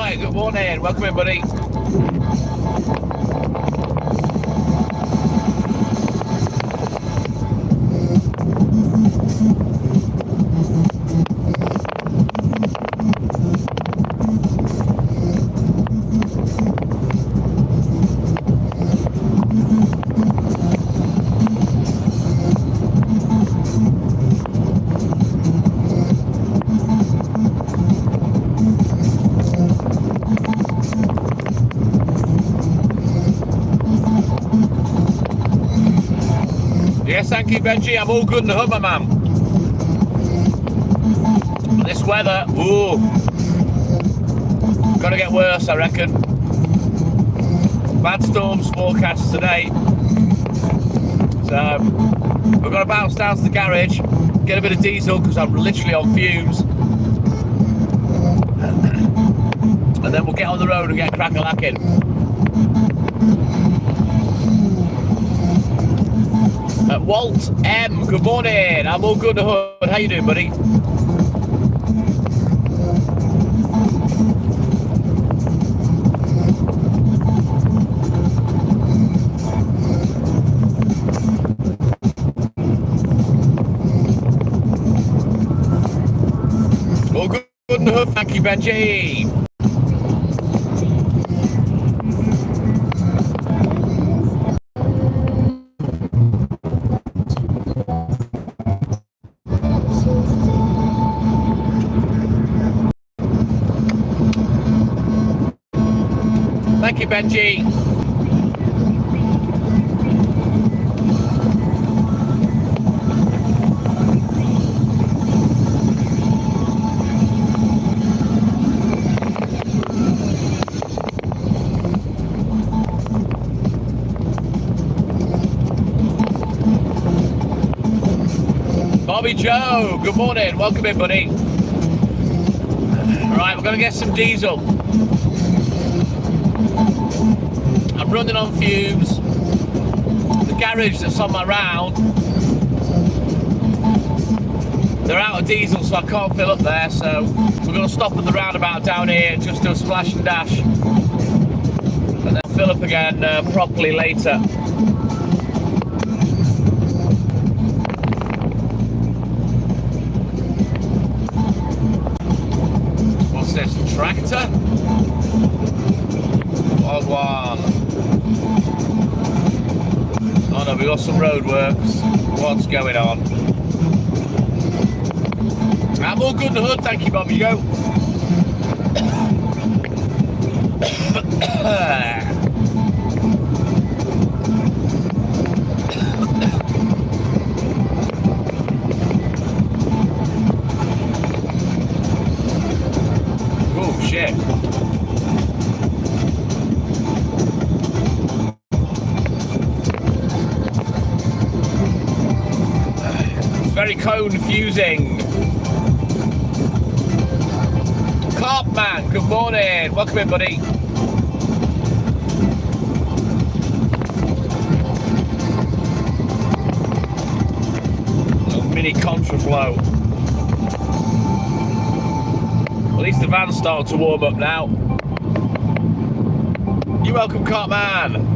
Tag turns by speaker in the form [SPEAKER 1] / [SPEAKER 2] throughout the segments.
[SPEAKER 1] Roy, good morning. Welcome in, buddy. Yes, thank you, Benji. I'm all good in the hood, my man. This weather, ooh, gonna get worse, I reckon. Bad storms forecast today. So, we're gonna bounce down to the garage, get a bit of diesel because I'm literally on fumes. And then we'll get on the road and get crack-a-lacking. Walt M, good morning. I'm all good in the hood. How you doing, buddy? All good in the hood. Thank you, Benji. Thank you, Benji. Bobby Joe, good morning. Welcome in, buddy. All right, we're going to get some diesel. I'm running on fumes. The garage that's on my round, they're out of diesel, so I can't fill up there. So we're going to stop at the roundabout down here, just do a splash and dash, and then fill up again properly later. What's this? Tractor? Odd one. Oh no, we got some roadworks. What's going on? I'm all good in the hood, thank you, Bobby Joe. Oh shit. Very confusing. Carpman, good morning. Welcome in, buddy. Little mini contraflow. At least the van's starting to warm up now. You're welcome, Carpman.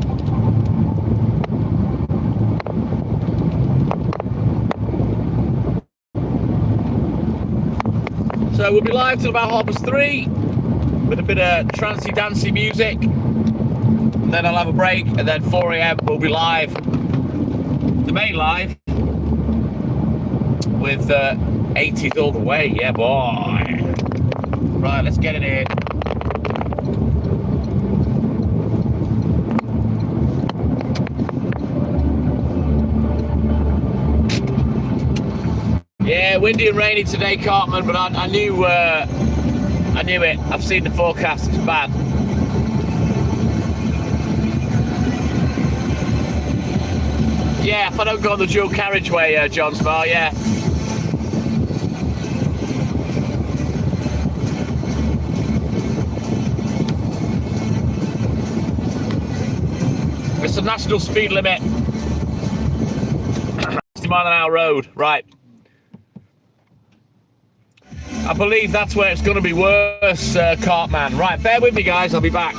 [SPEAKER 1] So we'll be live till about 3:30 with a bit of trancey dancey music, and then I'll have a break, and then 4 AM we'll be live, the main live, with 80s all the way. Yeah, boy. Right, let's get in here. Yeah, windy and rainy today, Cartman, but I knew it. I've seen the forecast, it's bad. Yeah, if I don't go on the dual carriageway, John Spar, yeah. It's the national speed limit. 60 mile an hour road, right. I believe that's where it's going to be worse, Cartman. Right, bear with me, guys. I'll be back.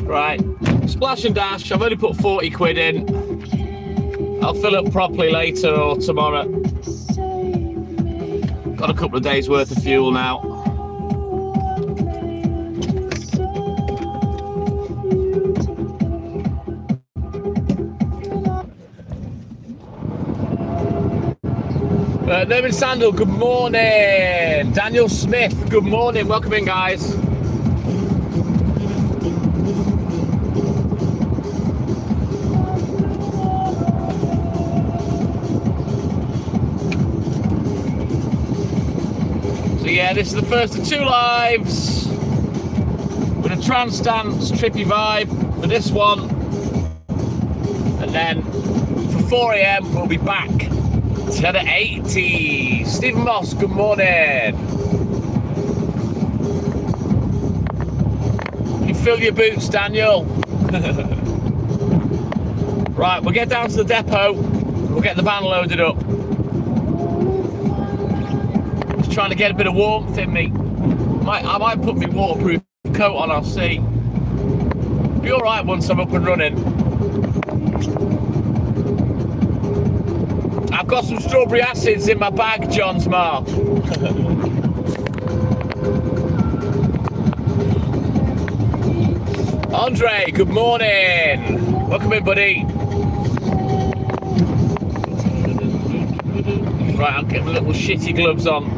[SPEAKER 1] Right, Splash and Dash, I've only put 40 quid in. I'll fill up properly later or tomorrow. Got a couple of days worth of fuel now. Nervin Sandal, good morning. Daniel Smith, good morning. Welcome in, guys. So yeah, this is the first of 2 lives with a trance dance, trippy vibe for this one. And then for 4 a.m. we'll be back. 10 at 80. Stephen Moss, good morning. You fill your boots, Daniel. Right, we'll get down to the depot. We'll get the van loaded up. Just trying to get a bit of warmth in me. I might put my waterproof coat on, I'll see. Be alright once I'm up and running. I've got some strawberry acids in my bag, John Smart. Andre, good morning. Welcome in, buddy. Right, I'll get the little shitty gloves on.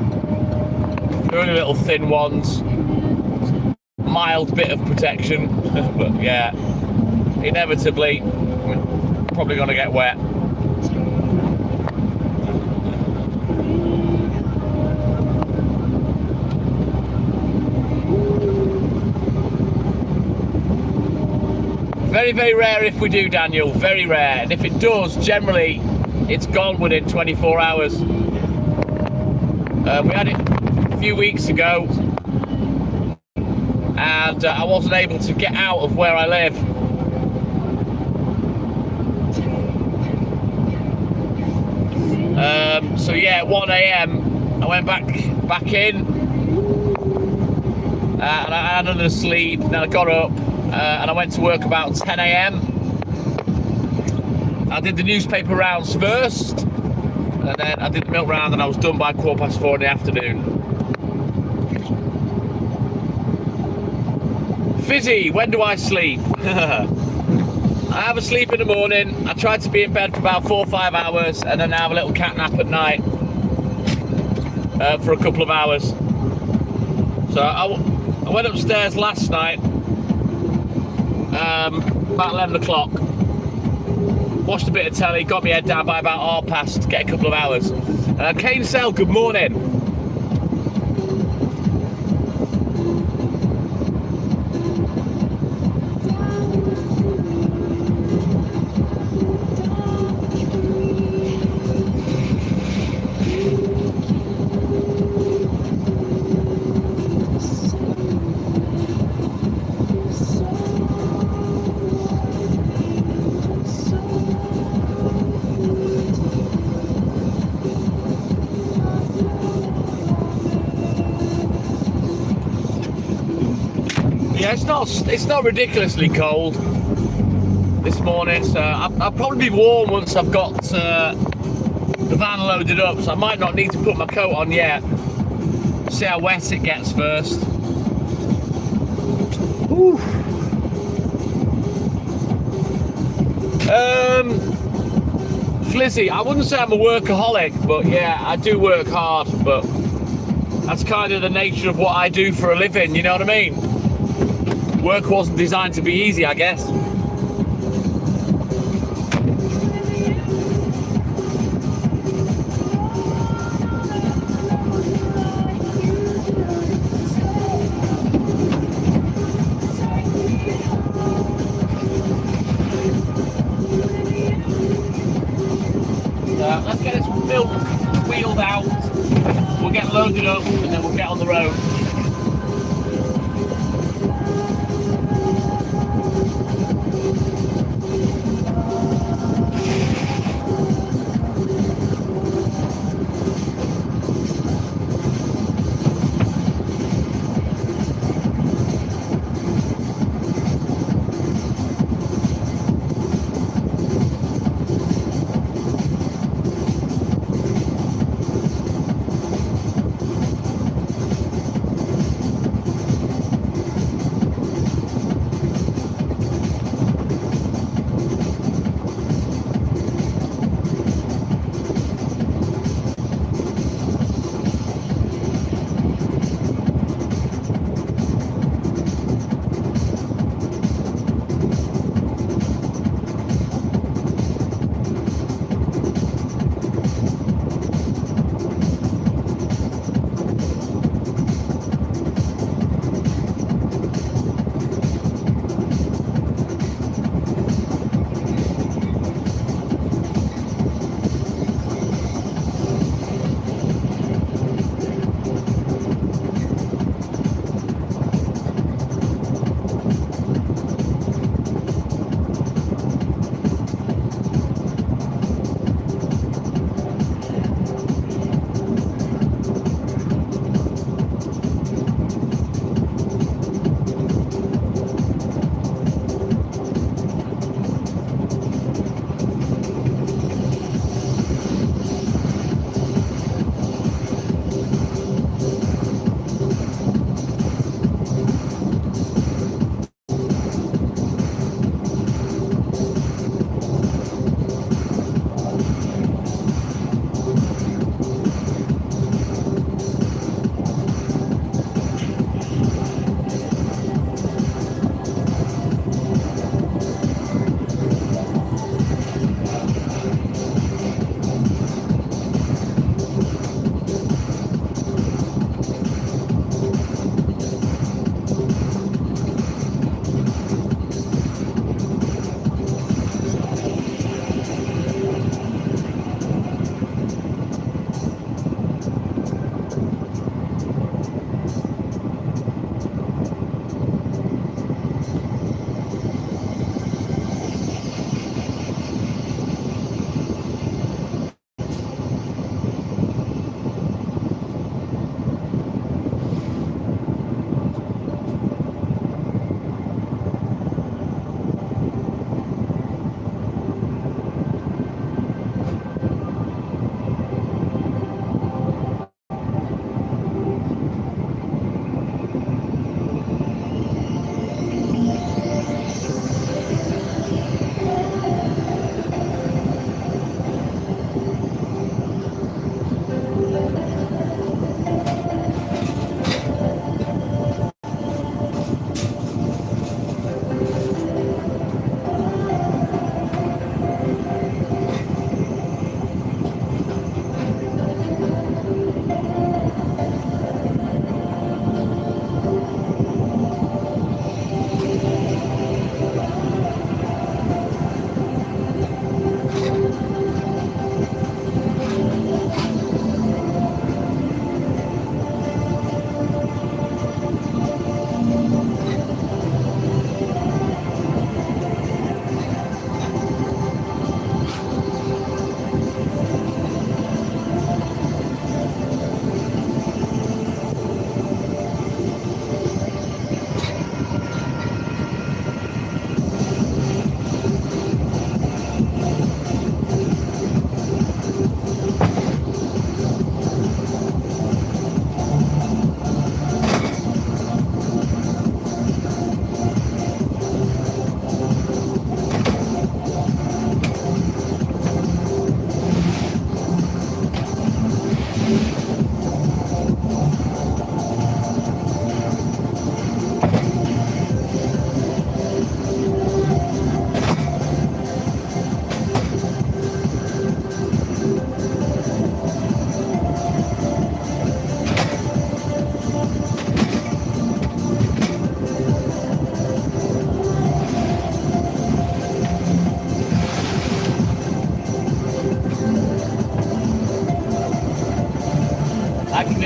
[SPEAKER 1] They're only little thin ones. Mild bit of protection, but yeah, inevitably, we're probably going to get wet. Very, very rare if we do, Daniel, very rare. And if it does, generally, it's gone within 24 hours. We had it a few weeks ago, and I wasn't able to get out of where I live. So yeah, at 1 a.m. I went back in, and I had another sleep. Then I got up. And I went to work about 10 a.m. I did the newspaper rounds first, and then I did the milk round and I was done by 4:15 in the afternoon. Fizzy, when do I sleep? I have a sleep in the morning, I try to be in bed for about 4 or 5 hours, and then I have a little cat nap at night for a couple of hours. So I went upstairs last night, about 11 o'clock, watched a bit of telly, got my head down by about past to get a couple of hours. Kane Sell, good morning. Yeah, it's not ridiculously cold this morning, so I'll probably be warm once I've got the van loaded up, so I might not need to put my coat on yet. See how wet it gets first. Whew. Flizzy, I wouldn't say I'm a workaholic, but yeah, I do work hard, but that's kind of the nature of what I do for a living, you know what I mean? Work wasn't designed to be easy, I guess. Let's get this milk wheeled out. We'll get loaded up and then we'll get on the road.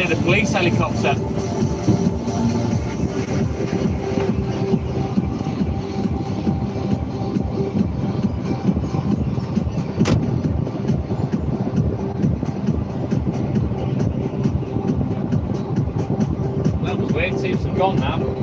[SPEAKER 1] near the police helicopter. That was weird, seems to have gone now.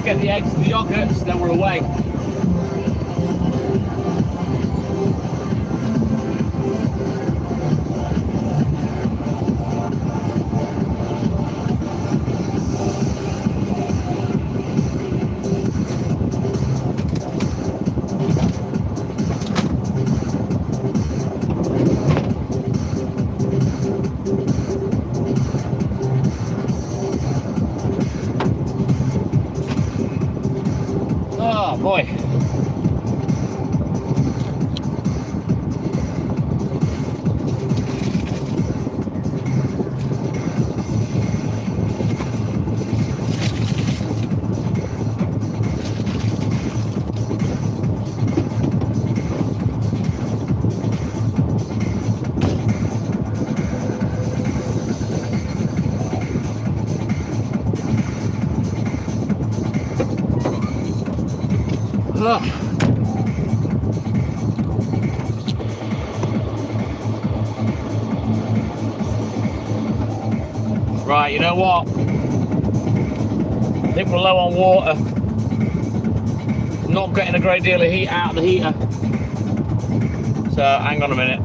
[SPEAKER 1] Get the eggs and the yogurts, then we're away. Oh boy. Ugh. Right, you know what? I think we're low on water. Not getting a great deal of heat out of the heater. So hang on a minute.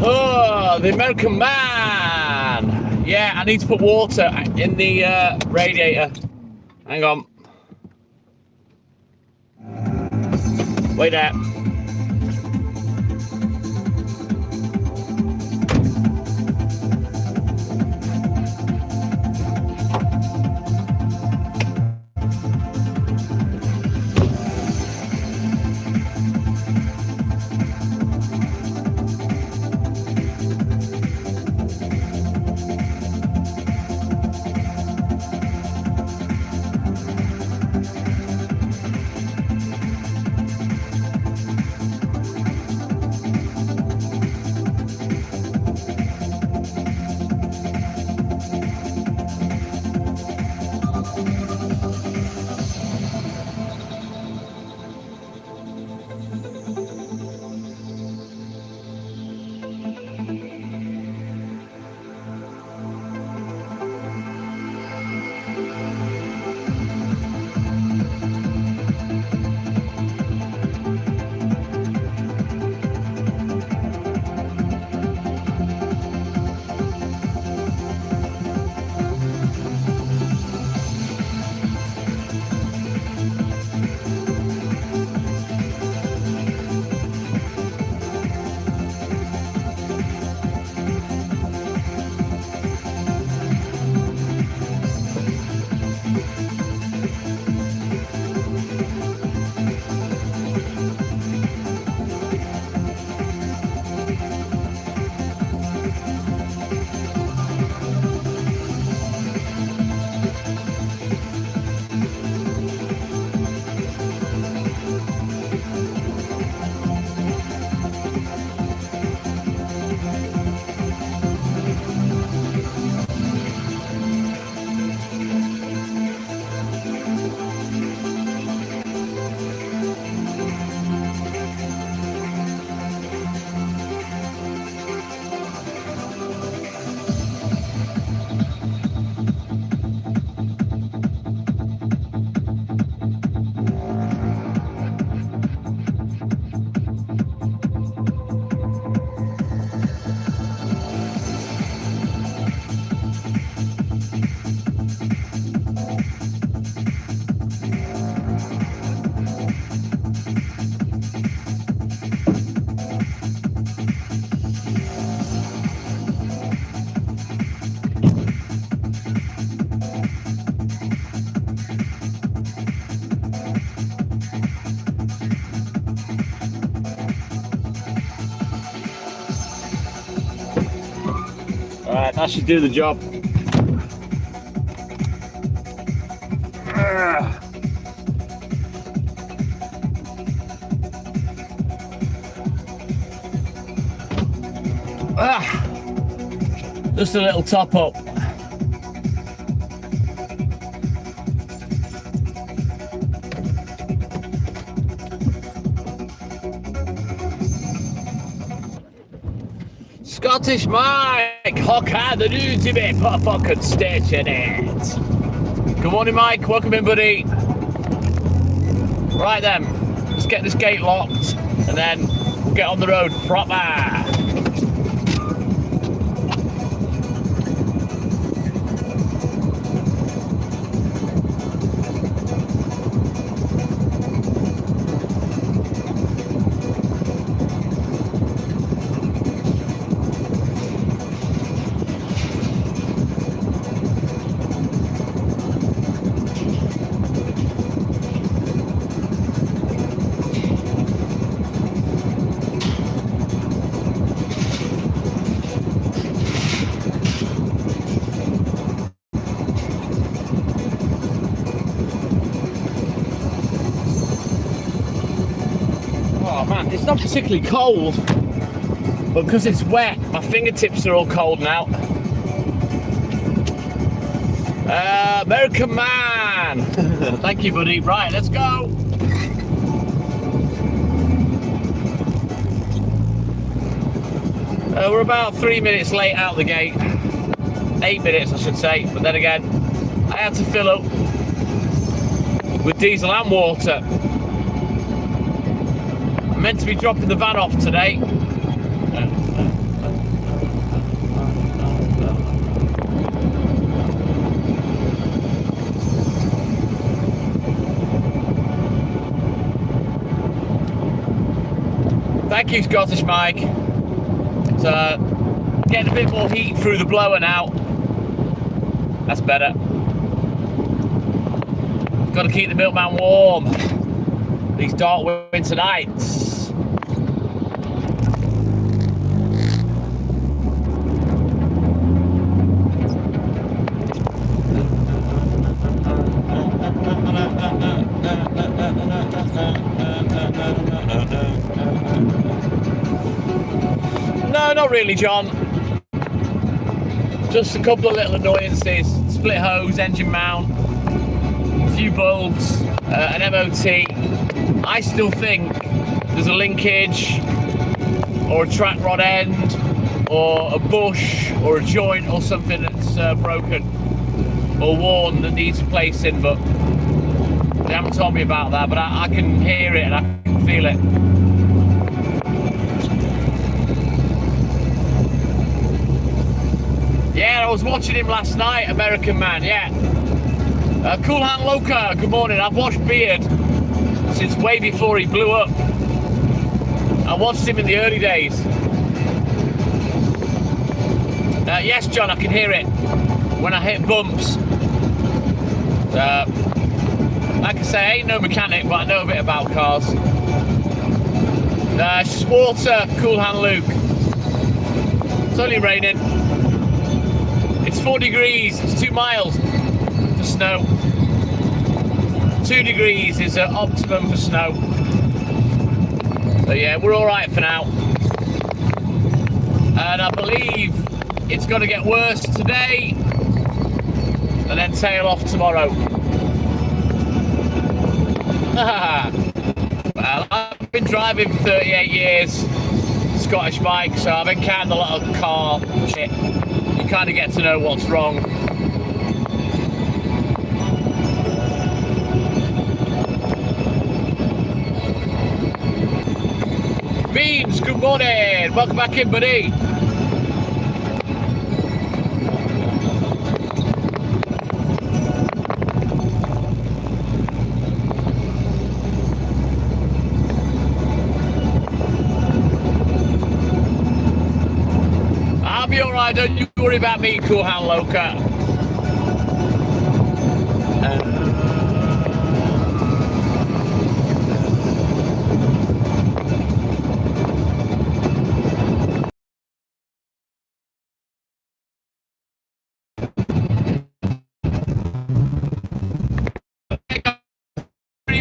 [SPEAKER 1] Oh, the American man. Yeah, I need to put water in the radiator. Hang on. Wait there. Alright, that should do the job. Just a little top up. Scottish Mike, Hocker, the ultimate fucking stationate. Good morning, Mike. Welcome in, buddy. Right then, let's get this gate locked and then get on the road proper. Oh man, it's not particularly cold, but because it's wet, my fingertips are all cold now. American man! Thank you, buddy. Right, let's go. We're about 3 minutes late out the gate. 8 minutes, I should say. But then again, I had to fill up with diesel and water. I'm meant to be dropping the van off today. Thank you, Scottish Mike. So, getting a bit more heat through the blower now. That's better. Got to keep the milkman warm these dark winter nights. No, not really, John. Just a couple of little annoyances. Split hose, engine mount, a few bulbs, an MOT. I still think there's a linkage or a track rod end or a bush or a joint or something that's broken or worn that needs replacing, but they haven't told me about that. But I can hear it and I can feel it. Yeah, I was watching him last night, American man, yeah. Cool Hand Loca, good morning. I've watched Beard since way before he blew up. I watched him in the early days. Yes, John, I can hear it when I hit bumps. Like I say, I ain't no mechanic, but I know a bit about cars. Water, Cool Hand Luke. It's only raining. It's 4 degrees, it's 2 miles for snow. 2 degrees is optimum for snow. So yeah, we're all right for now. And I believe it's going to get worse today and then tail off tomorrow. Well, I've been driving for 38 years, Scottish Mike, so I've encountered a lot of car shit. You kind of get to know what's wrong. Beans, good morning. Welcome back in, buddy. I'll be alright, don't you worry about me, Cool Hand Loca.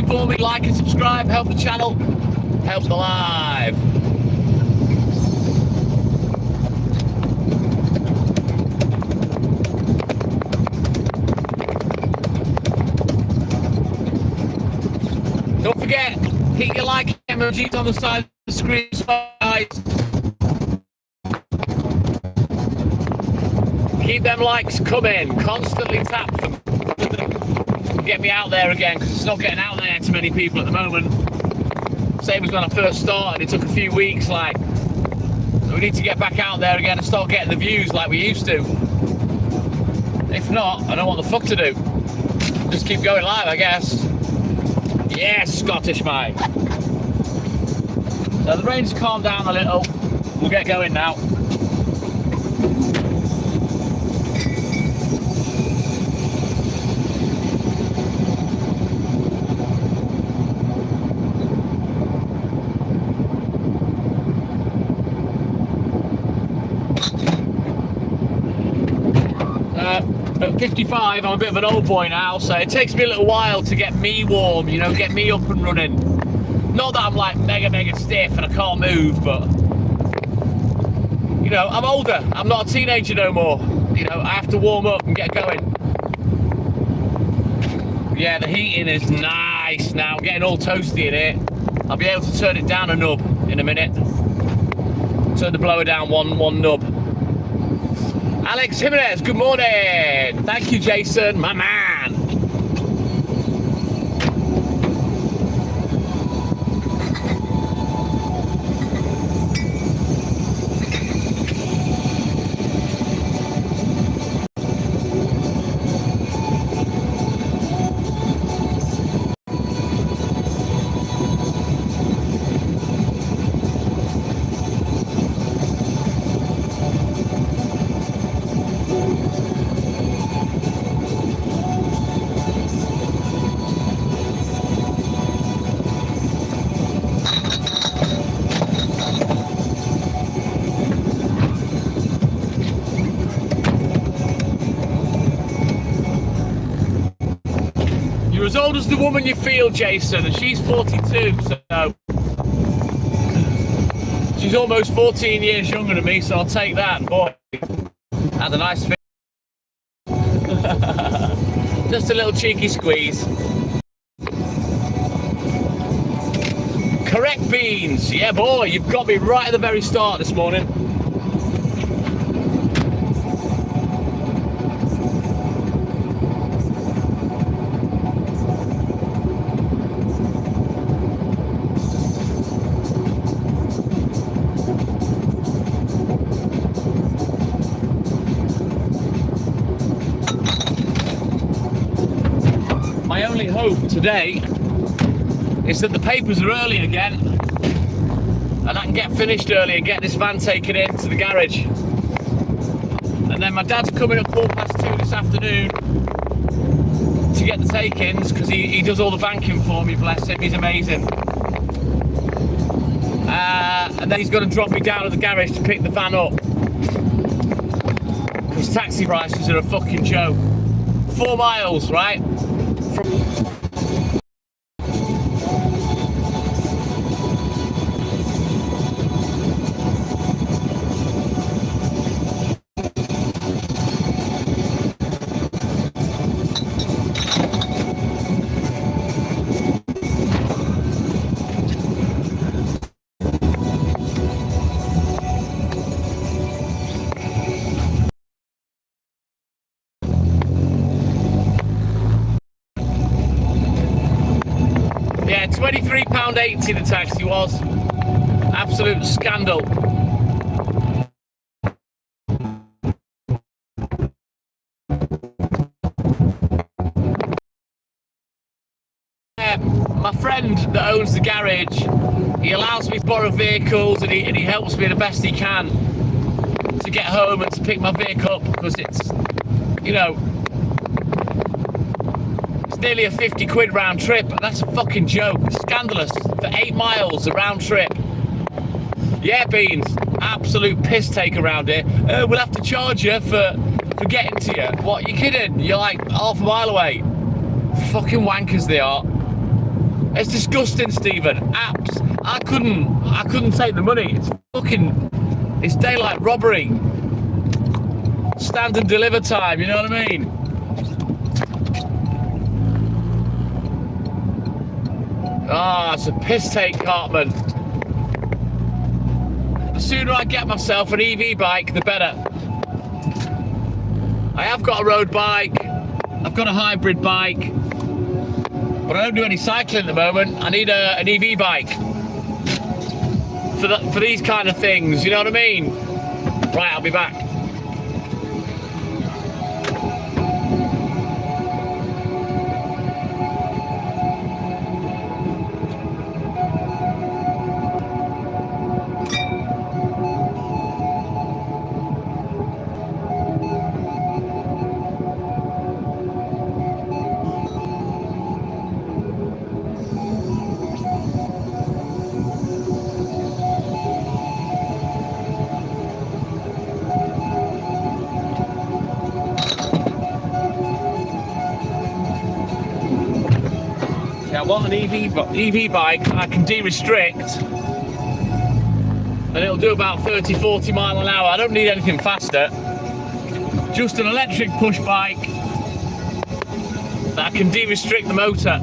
[SPEAKER 1] for me, like and subscribe, help the channel, help the live. Don't forget, hit your like emojis on the side of the screen, guys. Keep them likes coming, constantly tap them. Get me out there again, because it's not getting out there to many people at the moment. Same as when I first started, it took a few weeks, like. So we need to get back out there again and start getting the views like we used to. If not, I don't know what the fuck to do. Just keep going live, I guess. Yes, Scottish mate. So the rain's calmed down a little. We'll get going now. 55, I'm a bit of an old boy now, so it takes me a little while to get me warm, you know, get me up and running. Not that I'm like mega stiff and I can't move, but you know, I'm older. I'm not a teenager no more. You know, I have to warm up and get going. Yeah, the heating is nice now. I'm getting all toasty in here. I'll be able to turn it down a nub in a minute. Turn the blower down one nub. Alex Jimenez, good morning. Thank you, Jason, my man. As old as the woman you feel, Jason, and she's 42, so she's almost 14 years younger than me, so I'll take that. Boy, had a nice fit. Just a little cheeky squeeze. Correct beans. Yeah, boy, you've got me right at the very start this morning. Hope today is that the papers are early again and I can get finished early and get this van taken into the garage. And then my dad's coming at 2:15 this afternoon to get the take-ins because he does all the banking for me, bless him, he's amazing. And then he's going to drop me down at the garage to pick the van up because taxi prices are a fucking joke. 4 miles, right? Yeah, £23.80 the taxi was. Absolute scandal. My friend that owns the garage, he allows me to borrow vehicles and he helps me the best he can to get home and to pick my vehicle up because it's, you know, nearly a 50 quid round trip. That's a fucking joke. It's scandalous. For 8 miles a round trip. Yeah, Beans. Absolute piss take around here. We'll have to charge you for getting to you. What, you kidding? You're like half a mile away. Fucking wankers they are. It's disgusting, Stephen. Apps. I couldn't take the money. It's daylight robbery. Stand and deliver time, you know what I mean? Ah, it's a piss take, Cartman. The sooner I get myself an EV bike, the better. I have got a road bike, I've got a hybrid bike, but I don't do any cycling at the moment. I need an EV bike for these kind of things, you know what I mean? Right, I'll be back. I want an EV bike I can de-restrict and it'll do about 30-40 mile an hour. I don't need anything faster, just an electric push bike that I can de-restrict the motor.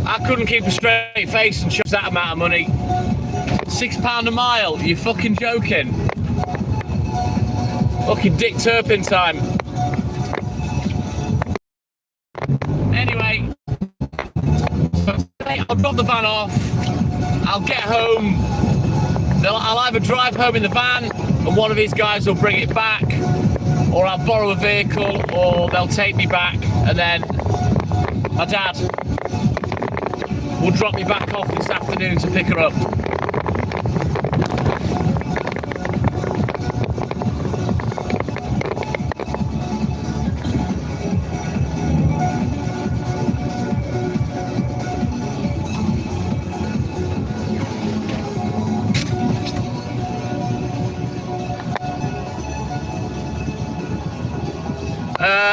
[SPEAKER 1] I couldn't keep a straight face and charge that amount of money. £6 a mile, you're fucking joking. Fucking Dick Turpin time. Anyway, I'll drop the van off, I'll get home, I'll either drive home in the van and one of these guys will bring it back, or I'll borrow a vehicle, or they'll take me back, and then my dad will drop me back off this afternoon to pick her up.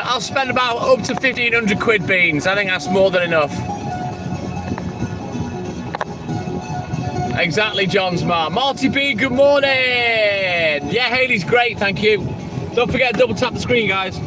[SPEAKER 1] I'll spend about up to 1,500 quid, Beans. I think that's more than enough. Exactly, John Smart. Marty B, good morning. Yeah, Haley's great, thank you. Don't forget to double tap the screen, guys.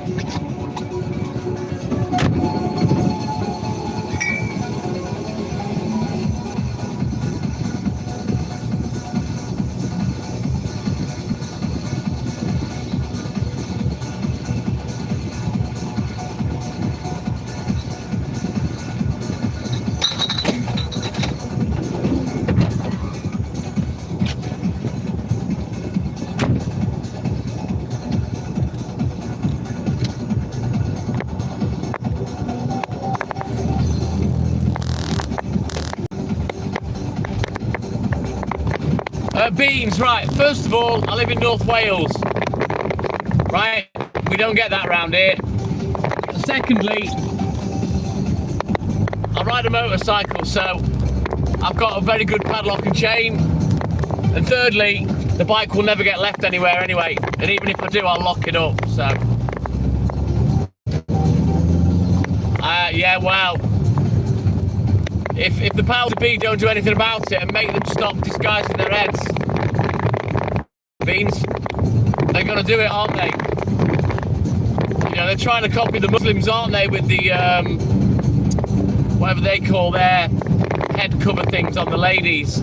[SPEAKER 1] Beans, right, first of all, I live in North Wales, right, we don't get that around here. Secondly, I ride a motorcycle, so I've got a very good padlock and chain. And thirdly, the bike will never get left anywhere anyway, and even if I do, I'll lock it up, so. Yeah, well, if the powers that be don't do anything about it and make them stop disguising their heads, Beans, they're going to do it, aren't they? You know, they're trying to copy the Muslims, aren't they, with the, whatever they call their head cover things on the ladies.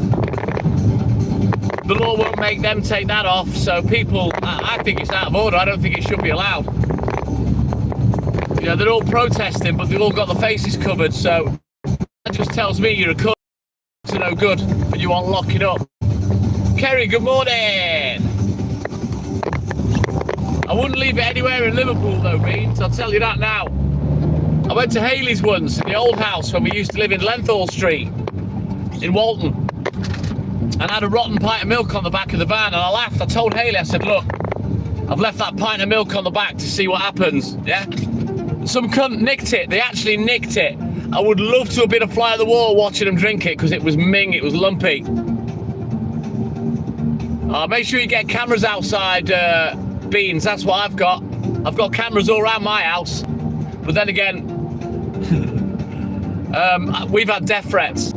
[SPEAKER 1] The law won't make them take that off, so people, I think it's out of order. I don't think it should be allowed. You know, they're all protesting, but they've all got the faces covered, so that just tells me you're a cunt to no good, and you want to lock it up. Kerry, good morning. I wouldn't leave it anywhere in Liverpool though, Beans, I'll tell you that now. I went to Haley's once, in the old house when we used to live in Lenthall Street, in Walton, and had a rotten pint of milk on the back of the van, and I laughed. I told Haley, I said, look, I've left that pint of milk on the back to see what happens, yeah? Some cunt nicked it, they actually nicked it. I would love to have been a fly on the wall watching them drink it, because it was ming, it was lumpy. Make sure you get cameras outside, Beans, that's what I've got. I've got cameras all around my house, but then again, we've had death threats.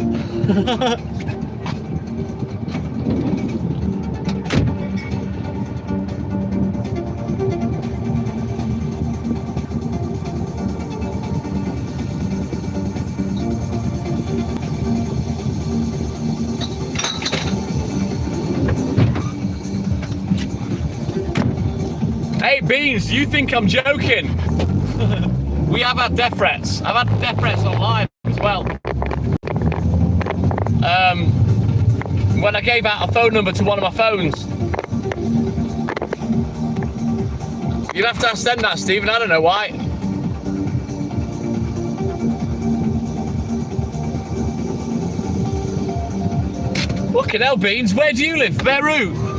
[SPEAKER 1] Hey Beans, you think I'm joking? We have had death threats. I've had death threats online as well. When I gave out a phone number to one of my phones. You'd have to ask them that, Stephen. I don't know why. Fucking hell, Beans. Where do you live? Beirut?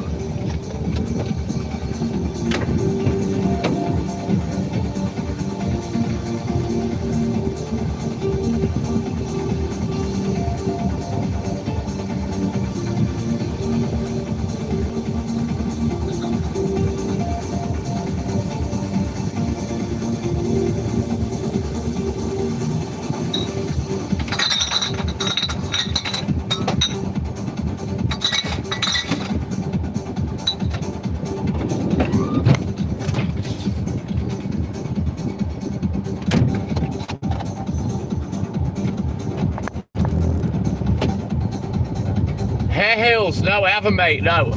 [SPEAKER 1] Hare Hills, no I haven't mate, no.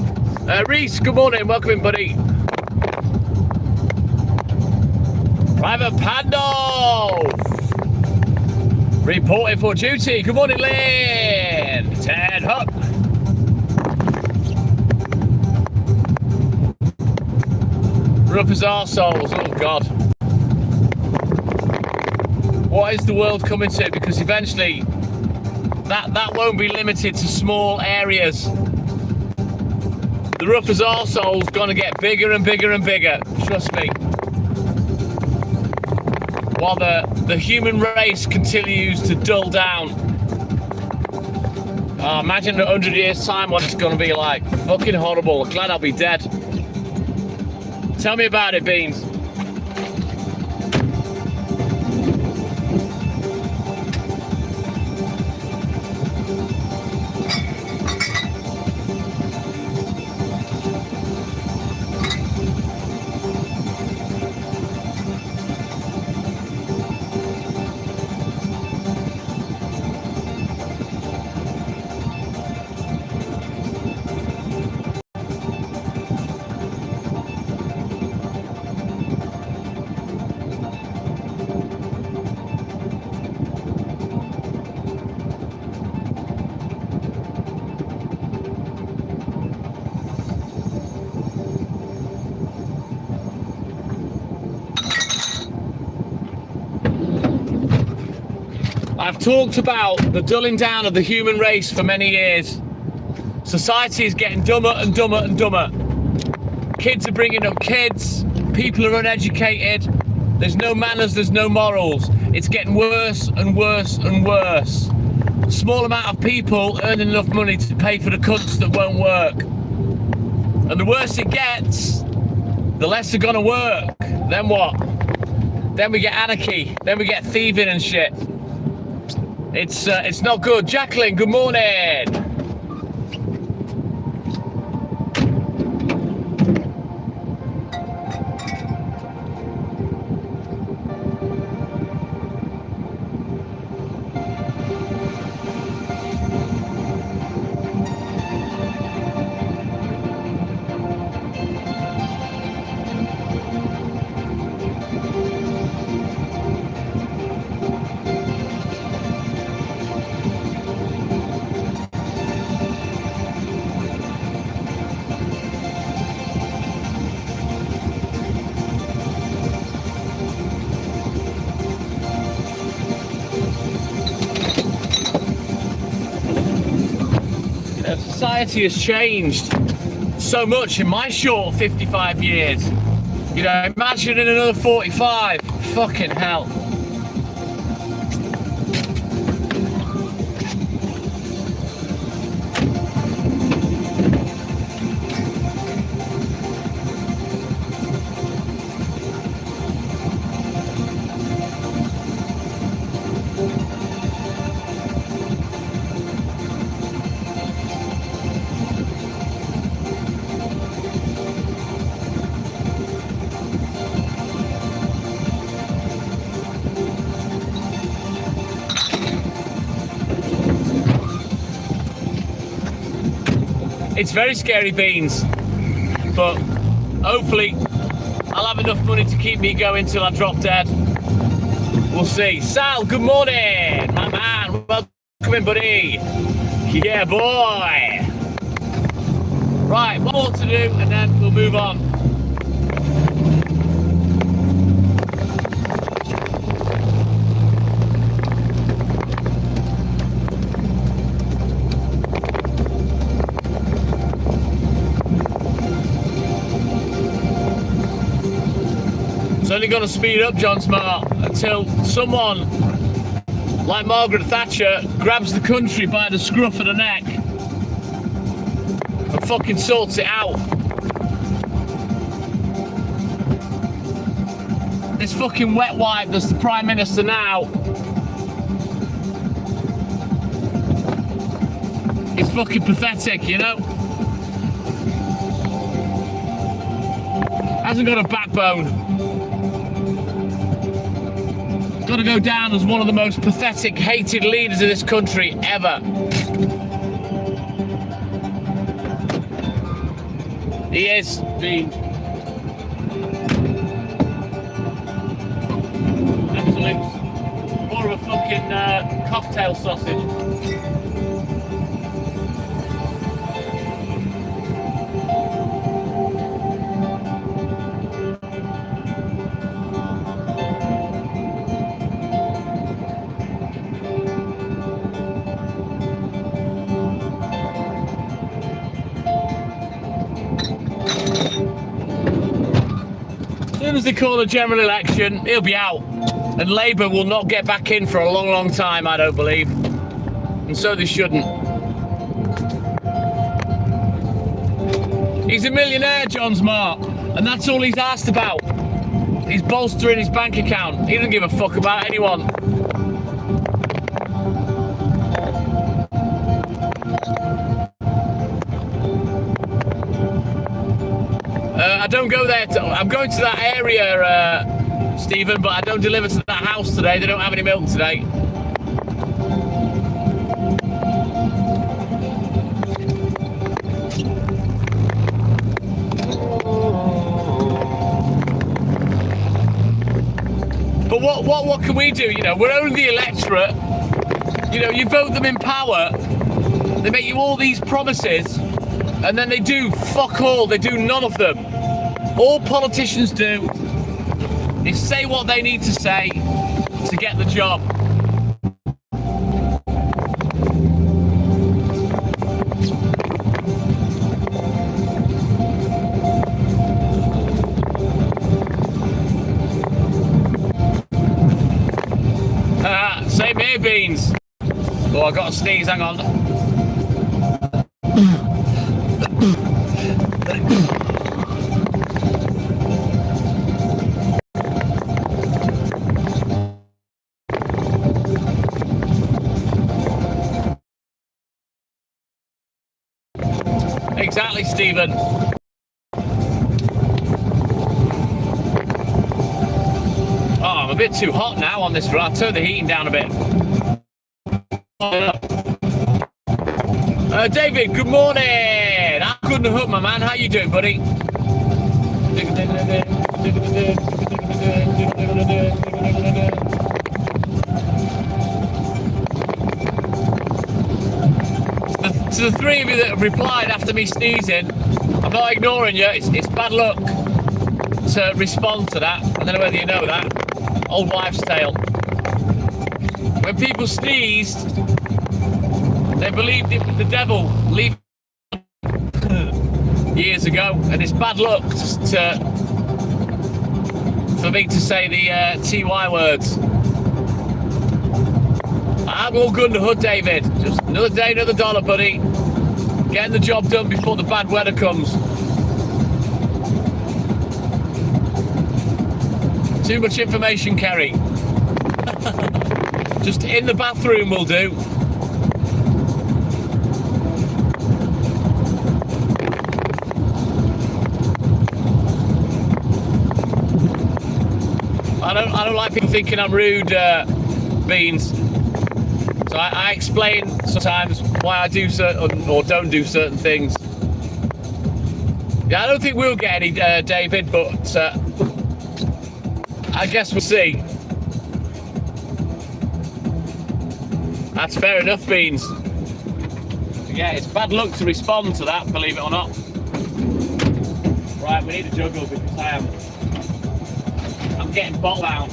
[SPEAKER 1] Reese, good morning, welcome in buddy. Private Pandolf, reporting for duty, good morning Lynn. Ted Huck. Rough as arseholes, oh God. What is the world coming to? Because eventually that won't be limited to small areas. The rough as arsehole's gonna get bigger and bigger and bigger, trust me. While the human race continues to dull down. Oh, imagine in 100 years time what it's gonna be like. Fucking horrible, glad I'll be dead. Tell me about it, Beans. I've talked about the dulling down of the human race for many years. Society is getting dumber and dumber and dumber. Kids are bringing up kids. People are uneducated. There's no manners, there's no morals. It's getting worse and worse and worse. A small amount of people earning enough money to pay for the cunts that won't work. And the worse it gets, the less they're gonna work. Then what? Then we get anarchy. Then we get thieving and shit. It's not good. Jacqueline, good morning. Society has changed so much in my short 55 years. You know, imagine in another 45. Fucking hell. It's very scary, Beans. But hopefully I'll have enough money to keep me going till I drop dead. We'll see. Sal, good morning, my man. Welcome in, buddy. Yeah, boy. Right, one more to do and then we'll move on. It's only going to speed up, John Smart, until someone like Margaret Thatcher grabs the country by the scruff of the neck and fucking sorts it out. This fucking wet wipe that's the Prime Minister now is fucking pathetic, you know? Hasn't got a backbone. Got to go down as one of the most pathetic, hated leaders of this country ever. He is the absolute, more of a fucking cocktail sausage. As soon as they call a general election, he'll be out. And Labour will not get back in for a long, long time, I don't believe. And so they shouldn't. He's a millionaire, John Smart. And that's all he's asked about. He's bolstering his bank account. He doesn't give a fuck about anyone. I don't go there. I'm going to that area, Stephen, but I don't deliver to that house today. They don't have any milk today. But what can we do? You know, we're only the electorate. You know, you vote them in power. They make you all these promises, and then they do fuck all. They do none of them. All politicians do is say what they need to say to get the job. Same here, Beans. Oh, I got a sneeze, hang on. Exactly, Stephen. Oh, I'm a bit too hot now on this run. I'll turn the heating down a bit. David, good morning. I'm good in the hood, my man. How you doing, buddy? To the three of you that have replied after me sneezing, I'm not ignoring you. It's bad luck to respond to that. I don't know whether you know that. Old wives' tale. When people sneezed, they believed it was the devil leaving years ago, and it's bad luck for me to say the TY words. I'm all good in the hood, David. Just another day, another dollar, buddy. Getting the job done before the bad weather comes. Too much information, Kerry. Just in the bathroom will do. I don't like people thinking I'm rude, Beans. So I explain sometimes why I do certain or don't do certain things. Yeah, I don't think we'll get any, David, but I guess we'll see. That's fair enough, Beans. Yeah, it's bad luck to respond to that, believe it or not. Right, we need a juggle because I'm getting bottled out.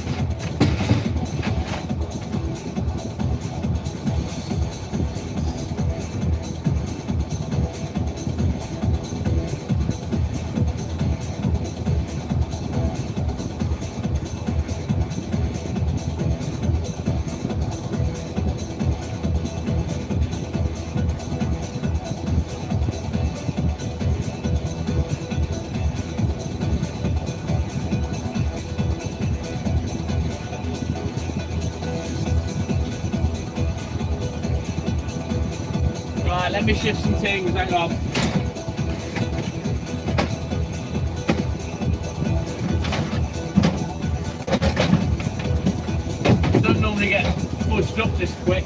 [SPEAKER 1] Right, let me shift some things, hang on. Don't normally get fudged up this quick.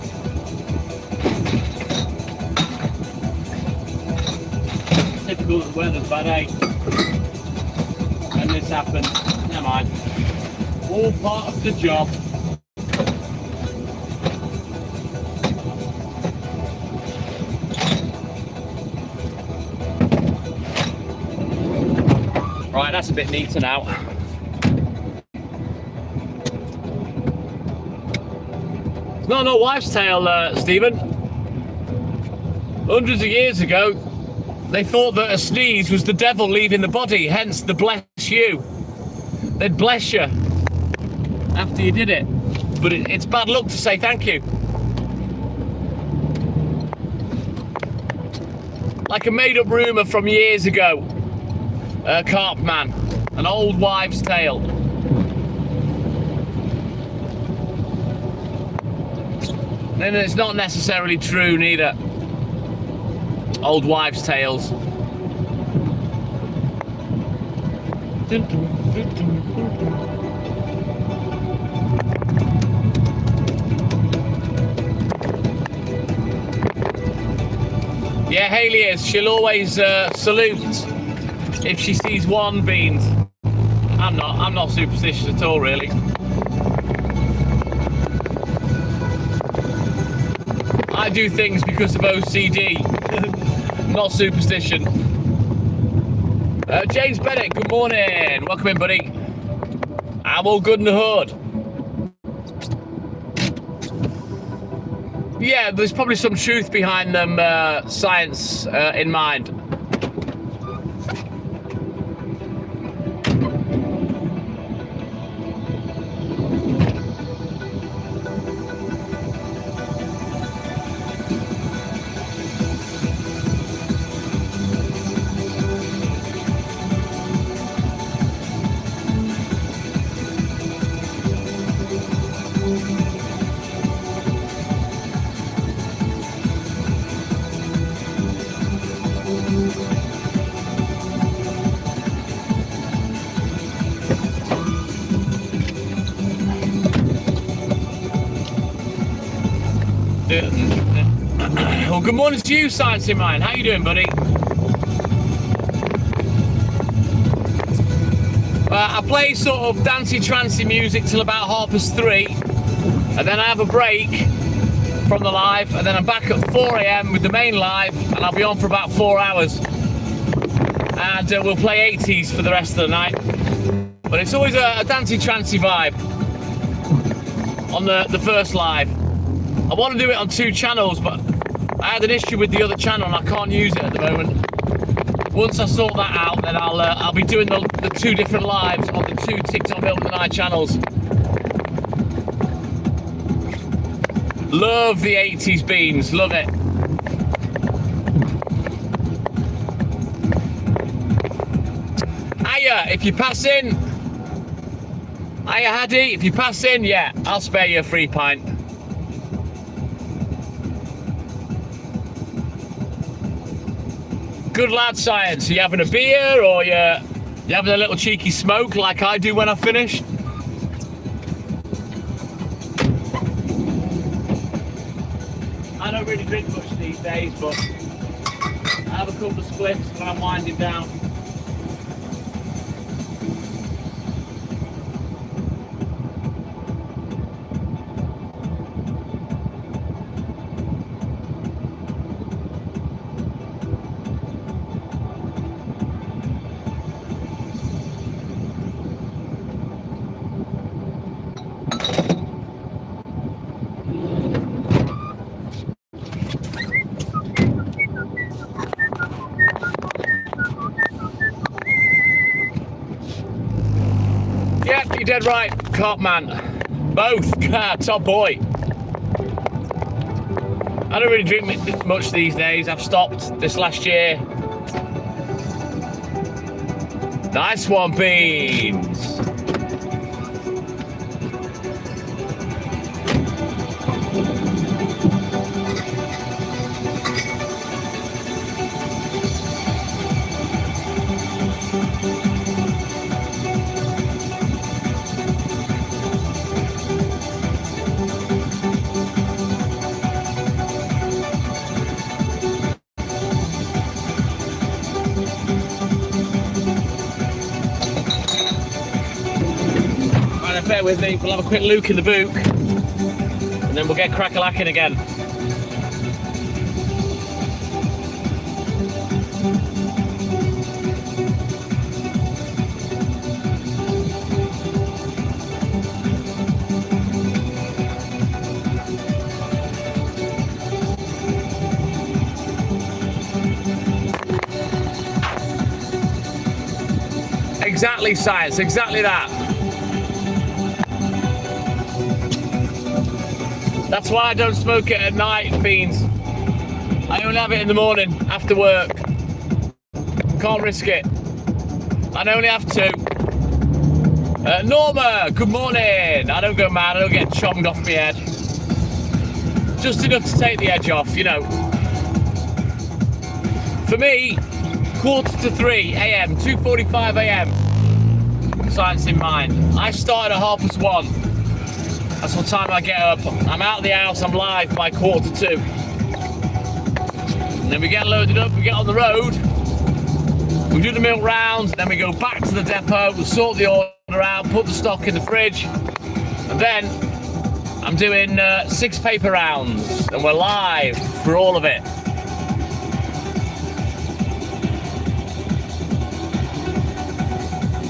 [SPEAKER 1] Typical that the weather's bad, eh? When this happens, never mind. All part of the job. Right, that's a bit neater now. It's not no wives' tale, Stephen. Hundreds of years ago, they thought that a sneeze was the devil leaving the body, hence the bless you. They'd bless you after you did it. But it's bad luck to say thank you. Like a made-up rumour from years ago. Carp man, an old wives' tale. And it's not necessarily true neither. Old wives' tales. Yeah, Hayley is. She'll always salute if she sees one, Beans. I'm not superstitious at all, really. I do things because of OCD, not superstition. James Bennett, good morning. Welcome in, buddy. I'm all good in the hood. Yeah, there's probably some truth behind them, science in mind. Well, good morning to you, Science in Mind. How you doing, buddy? I play sort of dancey-trancy music till about 3:30, and then I have a break from the live, and then I'm back at 4 AM with the main live, and I'll be on for about 4 hours. And we'll play 80s for the rest of the night. But it's always a dancey-trancy vibe on the first live. I want to do it on 2 channels, but I had an issue with the other channel and I can't use it at the moment. Once I sort that out, then I'll be doing the 2 different lives on the 2 TikTok Milton and I channels. Love the 80s Beans, love it. Hiya, if you pass in. Hiya, Haddy, if you pass in, yeah, I'll spare you a free pint. Good lad, Science. Are you having a beer or you having a little cheeky smoke like I do when I finish? I don't really drink much these days, but I have a couple of spliffs when I'm winding down. dead right, cop man. Both, top boy. I don't really drink much these days. I've stopped this last year. Nice one, Beans. Bear with me, we'll have a quick look in the book and then we'll get crack-a-lacking again. Exactly, science, exactly that. That's why I don't smoke it at night, Beans. I only have it in the morning, after work. Can't risk it. I only have to. Norma, good morning. I don't go mad, I don't get chonged off my head. Just enough to take the edge off, you know. For me, 2:45 a.m, 2:45 a.m. Science in mind. I started at 1:30. That's what time I get up. I'm out of the house, I'm live by 1:45. And then we get loaded up, we get on the road, we do the milk rounds, then we go back to the depot, we sort the order out, put the stock in the fridge, and then I'm doing 6 paper rounds, and we're live for all of it.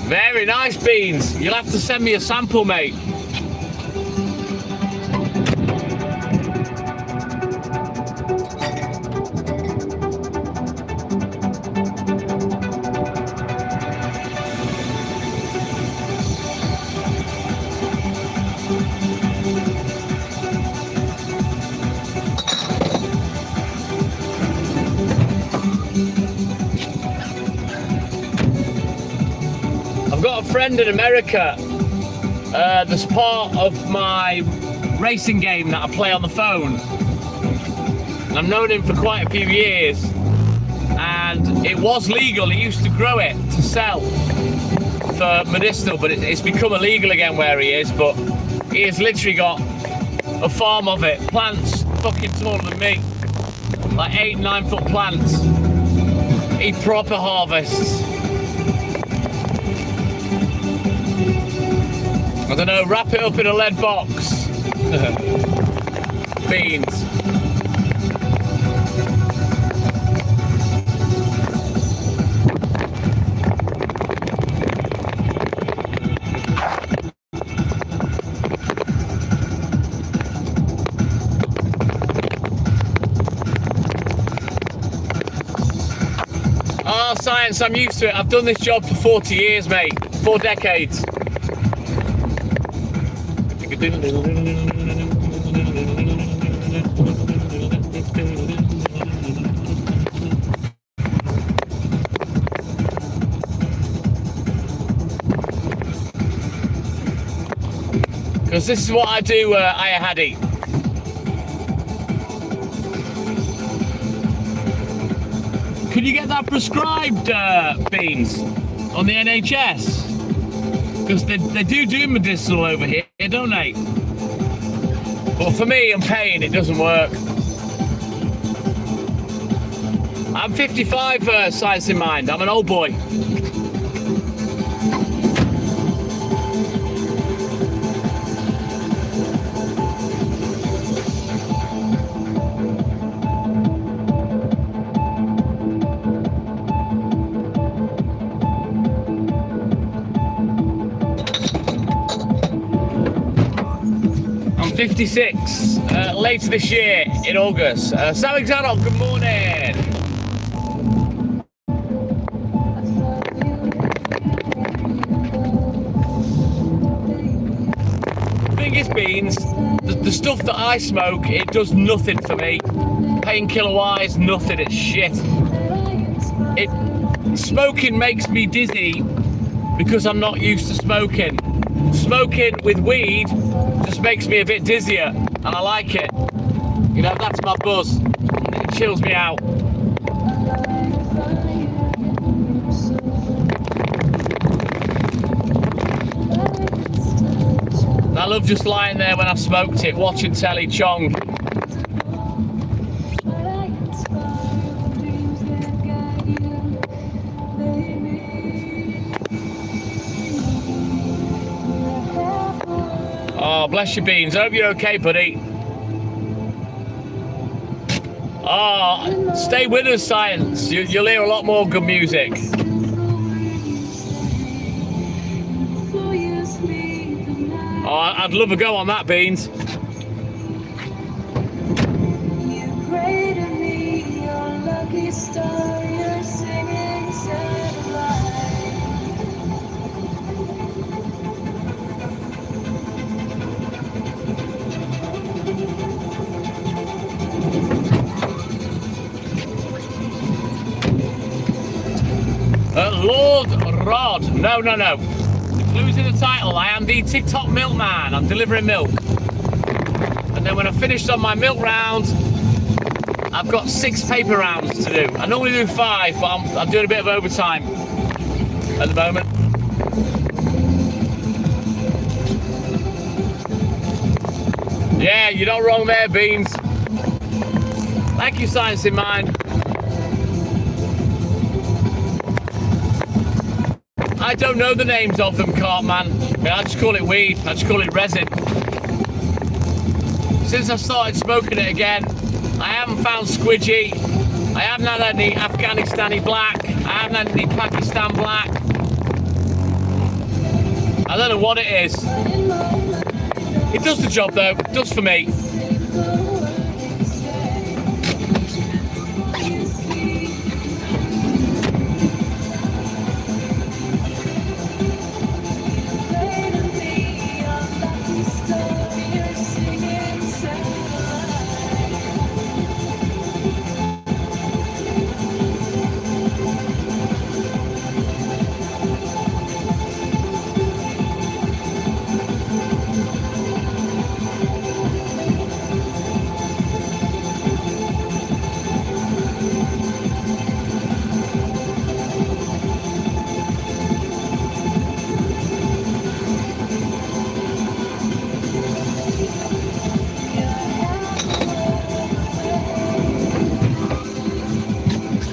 [SPEAKER 1] Very nice, Beans. You'll have to send me a sample, mate. I've got a friend in America that's part of my racing game that I play on the phone. And I've known him for quite a few years. And it was legal, he used to grow it to sell for medicinal, but it's become illegal again where he is. But he has literally got a farm of it, plants fucking taller than me. Like 8-9 foot plants. He proper harvests. I don't know, wrap it up in a lead box. Beans. Oh, science, I'm used to it. I've done this job for 40 years, mate. 4 decades. Because this is what I do, Aya Hadi. Could you get that prescribed, Beans, on the NHS? Because they do medicinal over here, don't they? But for me, I'm paying, it doesn't work. I'm 55, science in mind. I'm an old boy. I'm 56, later this year in August. Sam Exanok, good morning. is, Beans, the stuff that I smoke, it does nothing for me. Painkiller-wise, nothing. It's shit. Smoking makes me dizzy because I'm not used to smoking. Smoking with weed just makes me a bit dizzier, and I like it. You know, that's my buzz. It chills me out. I love just lying there when I've smoked it, watching telly chong. Oh, bless your beans. I hope you're okay, buddy. Oh, stay with us, Science. You'll hear a lot more good music. Oh, I'd love a go on that, Beans. Lord Rod. No. Losing the title. I am the TikTok milkman. I'm delivering milk. And then when I finished on my milk round, I've got 6 paper rounds to do. I normally do 5, but I'm doing a bit of overtime at the moment. Yeah, you're not wrong there, Beans. Thank you, Science in Mind. I don't know the names of them, Cartman. I just call it weed. I just call it resin. Since I started smoking it again, I haven't found squidgy. I haven't had any Afghanistani black. I haven't had any Pakistan black. I don't know what it is. It does the job though. It does for me.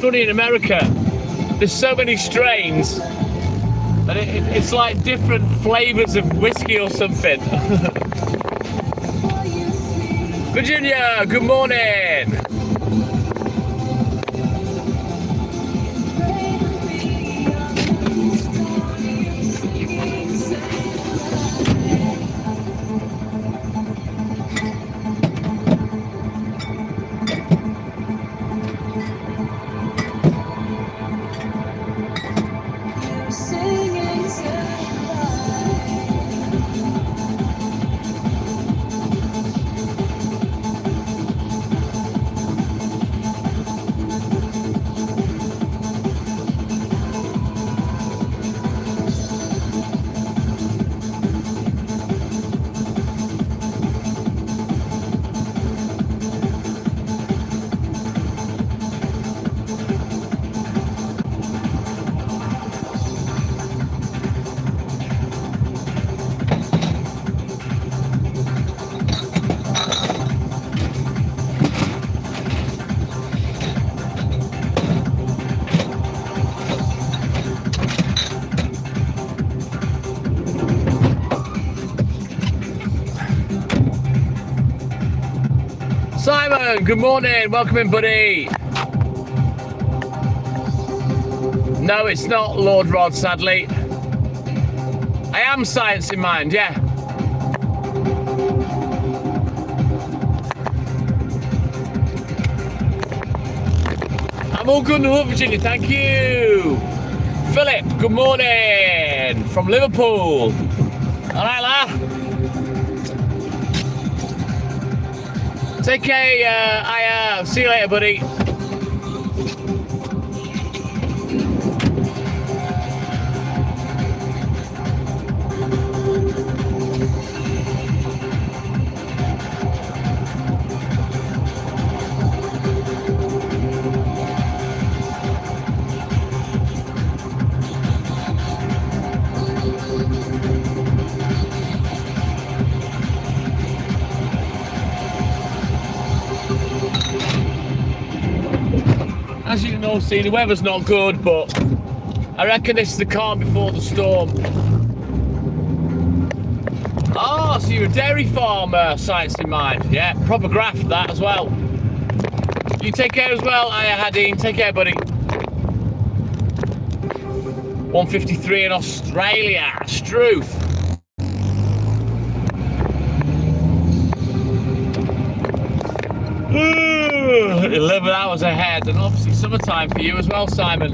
[SPEAKER 1] Funny in America, there's so many strains that it's like different flavors of whiskey or something. Virginia, good morning. Simon, good morning. Welcome in, buddy. No, it's not Lord Rod, sadly. I am Science in Mind, yeah. I'm all good in the hood, Virginia, thank you. Philip, good morning. From Liverpool. All right, la. Take care, see you later, buddy. As you can all see, the weather's not good, but I reckon this is the calm before the storm. Oh, so you're a dairy farm science in mind. Yeah, proper graft that as well. You take care as well, Hadeen. Take care, buddy. 153 in Australia. Struth. 11 hours ahead, and obviously summertime for you as well, Simon.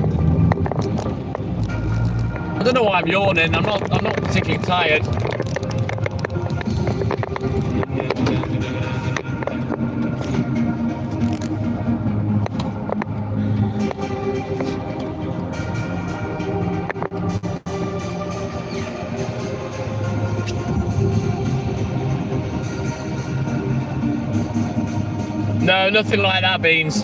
[SPEAKER 1] I don't know why I'm yawning. I'm not particularly tired. No, nothing like that, Beans.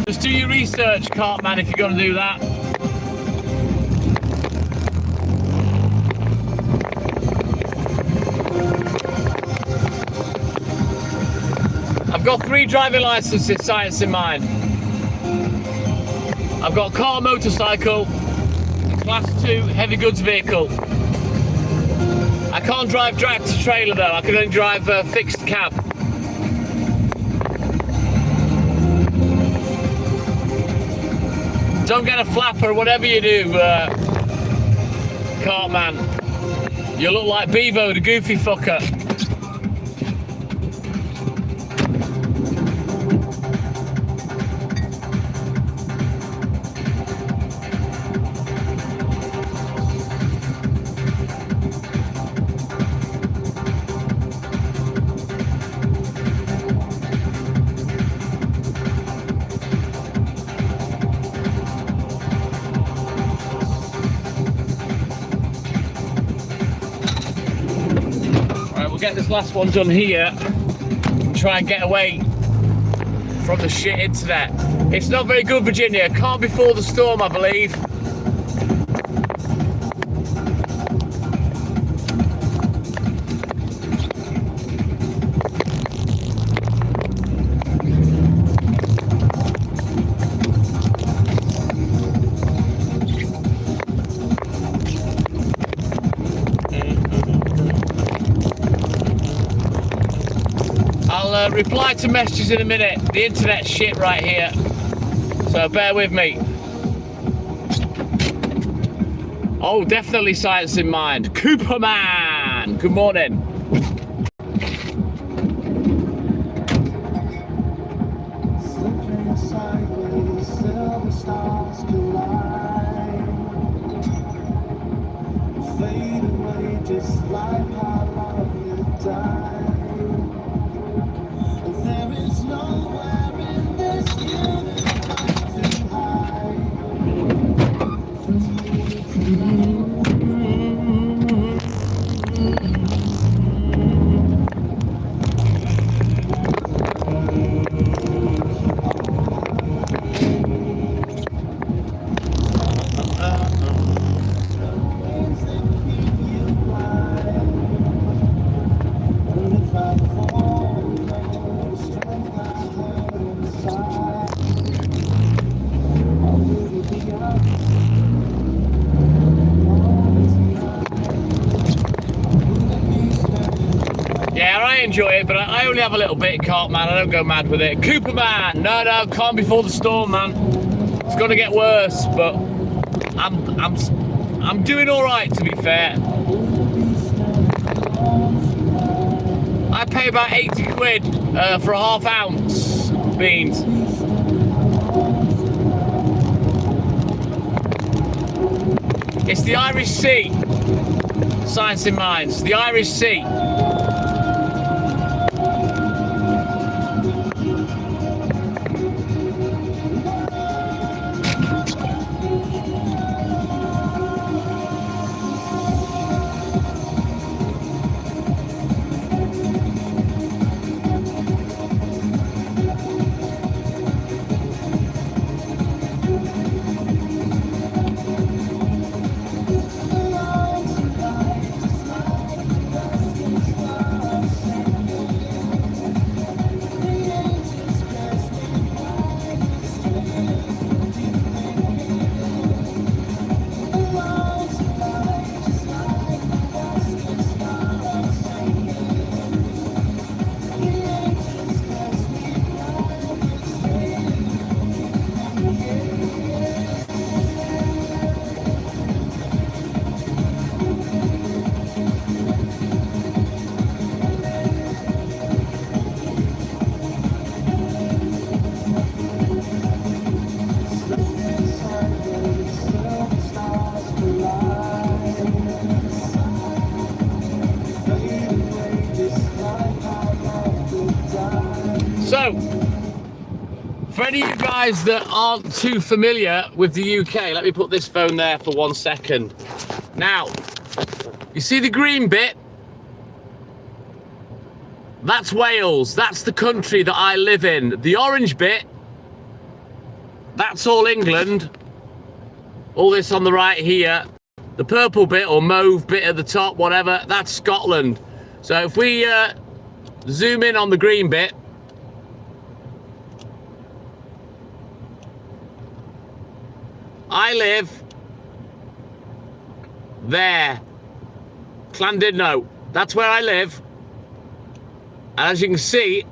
[SPEAKER 1] Just do your research, Cartman, if you're going to do that. I've got 3 driving licenses, science in mind. I've got car, motorcycle, and class 2 heavy goods vehicle. I can't drive tractor trailer though, I can only drive fixed cab. Don't get a flapper, whatever you do, Cartman. You look like Bevo, the goofy fucker. Get this last one done here and try and get away from the shit internet. It's not very good, Virginia. Calm before the storm, I believe. I'll reply to messages in a minute. The internet's shit right here, so bear with me. Oh, definitely science in mind. Cooperman, good morning.
[SPEAKER 2] Slipping sideways, silver stars collide. Fade away just like I love you die. There is nowhere in this universe to hide from you. Inside, I will be up.
[SPEAKER 1] I enjoy it, but I only have a little bit, Carp Man. I don't go mad with it. Cooper Man, no, calm before the storm, man. It's gonna get worse, but I'm doing all right, to be fair. I pay about 80 quid for a half ounce beans. It's the Irish Sea. Science in mind. It's the Irish Sea. So, for any of you guys that aren't too familiar with the UK, let me put this phone there for 1 second. Now, you see the green bit? That's Wales. That's the country that I live in. The orange bit, that's all England. All this on the right here. The purple bit or mauve bit at the top, whatever, that's Scotland. So if we zoom in on the green bit, I live there, Llandudno. That's where I live. And as you can see,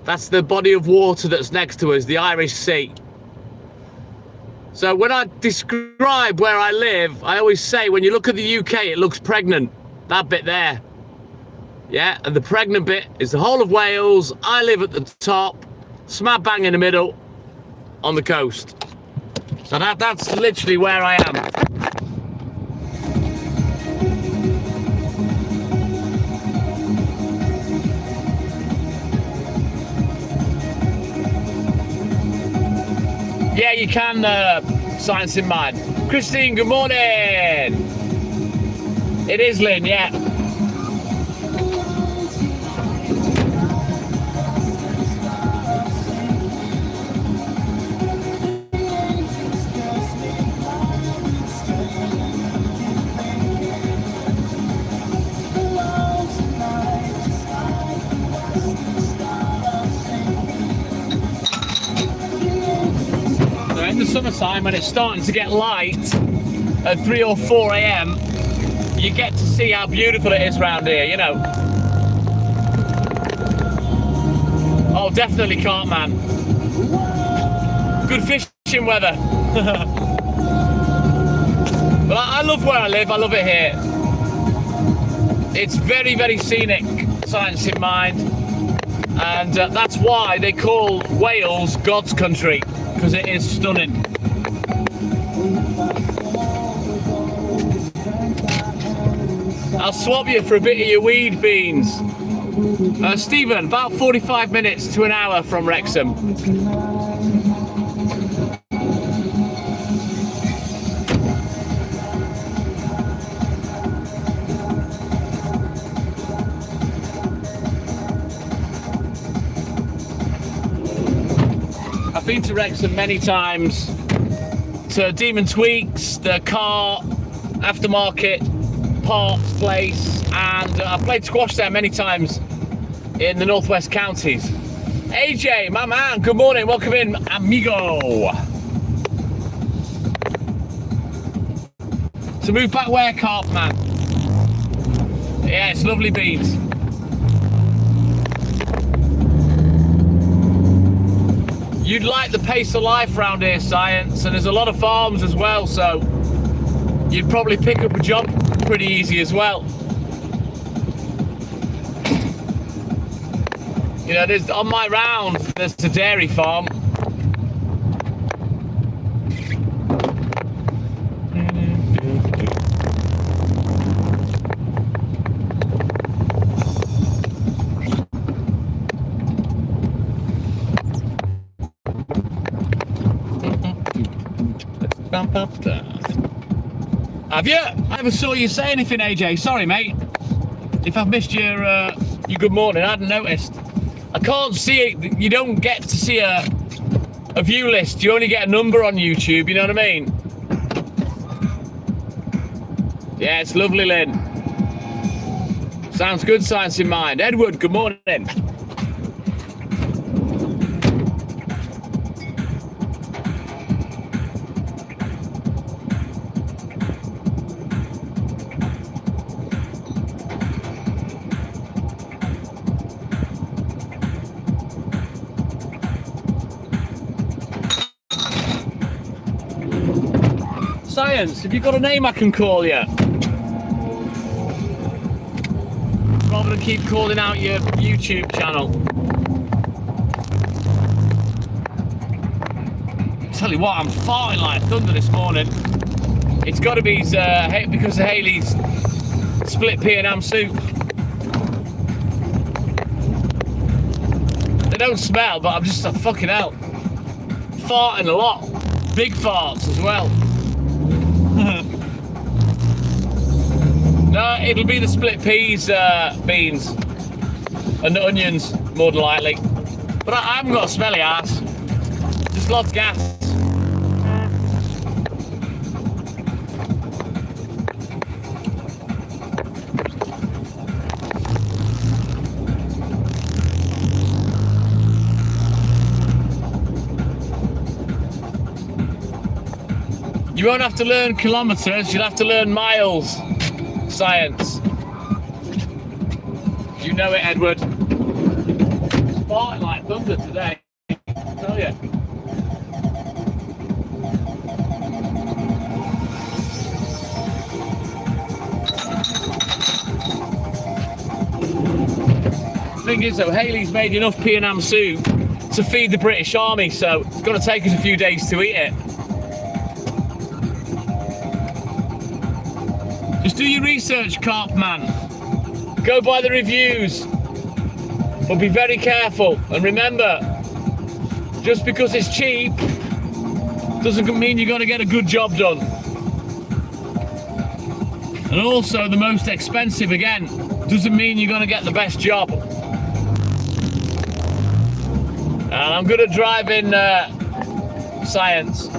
[SPEAKER 1] that's the body of water that's next to us, the Irish Sea. So when I describe where I live, I always say when you look at the UK, it looks pregnant. That bit there. Yeah, and the pregnant bit is the whole of Wales. I live at the top, smack bang in the middle, on the coast. So that's literally where I am. Yeah, you can, science in mind. Christine, good morning. It is Lynn, yeah. In the summertime, when it's starting to get light at 3 or 4 a.m, you get to see how beautiful it is around here, you know. Oh, definitely can't, man. Good fishing weather. But I love where I live. I love it here. It's very, very scenic, science in mind. And that's why they call Wales God's country, because it is stunning. I'll swap you for a bit of your weed beans. Stephen, about 45 minutes to an hour from Wrexham. I've been to Wrexham many times, to Demon Tweaks, the car aftermarket parts place, and I've played squash there many times in the northwest counties. AJ, my man, good morning, welcome in, amigo. So move back where, Carp Man? Yeah, it's lovely beans. You'd like the pace of life around here, Science, and there's a lot of farms as well, so you'd probably pick up a job pretty easy as well. You know, there's on my round, there's a dairy farm. Have you? I never saw you say anything, AJ. Sorry, mate. If I've missed your good morning, I hadn't noticed. I can't see it. You don't get to see a view list. You only get a number on YouTube. You know what I mean? Yeah, it's lovely, Lynn. Sounds good, Science in Mind. Edward, good morning. Science, have you got a name I can call you? Rather than keep calling out your YouTube channel. Tell you what, I'm farting like thunder this morning. It's got to be because of Hayley's split pea and ham soup. They don't smell, but I'm just a fucking hell. Farting a lot. Big farts as well. No, it'll be the split peas, beans, and the onions, more than likely. But I haven't got a smelly ass. Just lots of gas. You won't have to learn kilometres, you'll have to learn miles. Science. You know it, Edward. It's farting like thunder today, I tell you. The thing is though, Hayley's made enough pea and ham soup to feed the British Army, so it's going to take us a few days to eat it. Just do your research, Carp Man. Go by the reviews. But be very careful. And remember, just because it's cheap doesn't mean you're going to get a good job done. And also, the most expensive, again, doesn't mean you're going to get the best job. And I'm good at driving Science.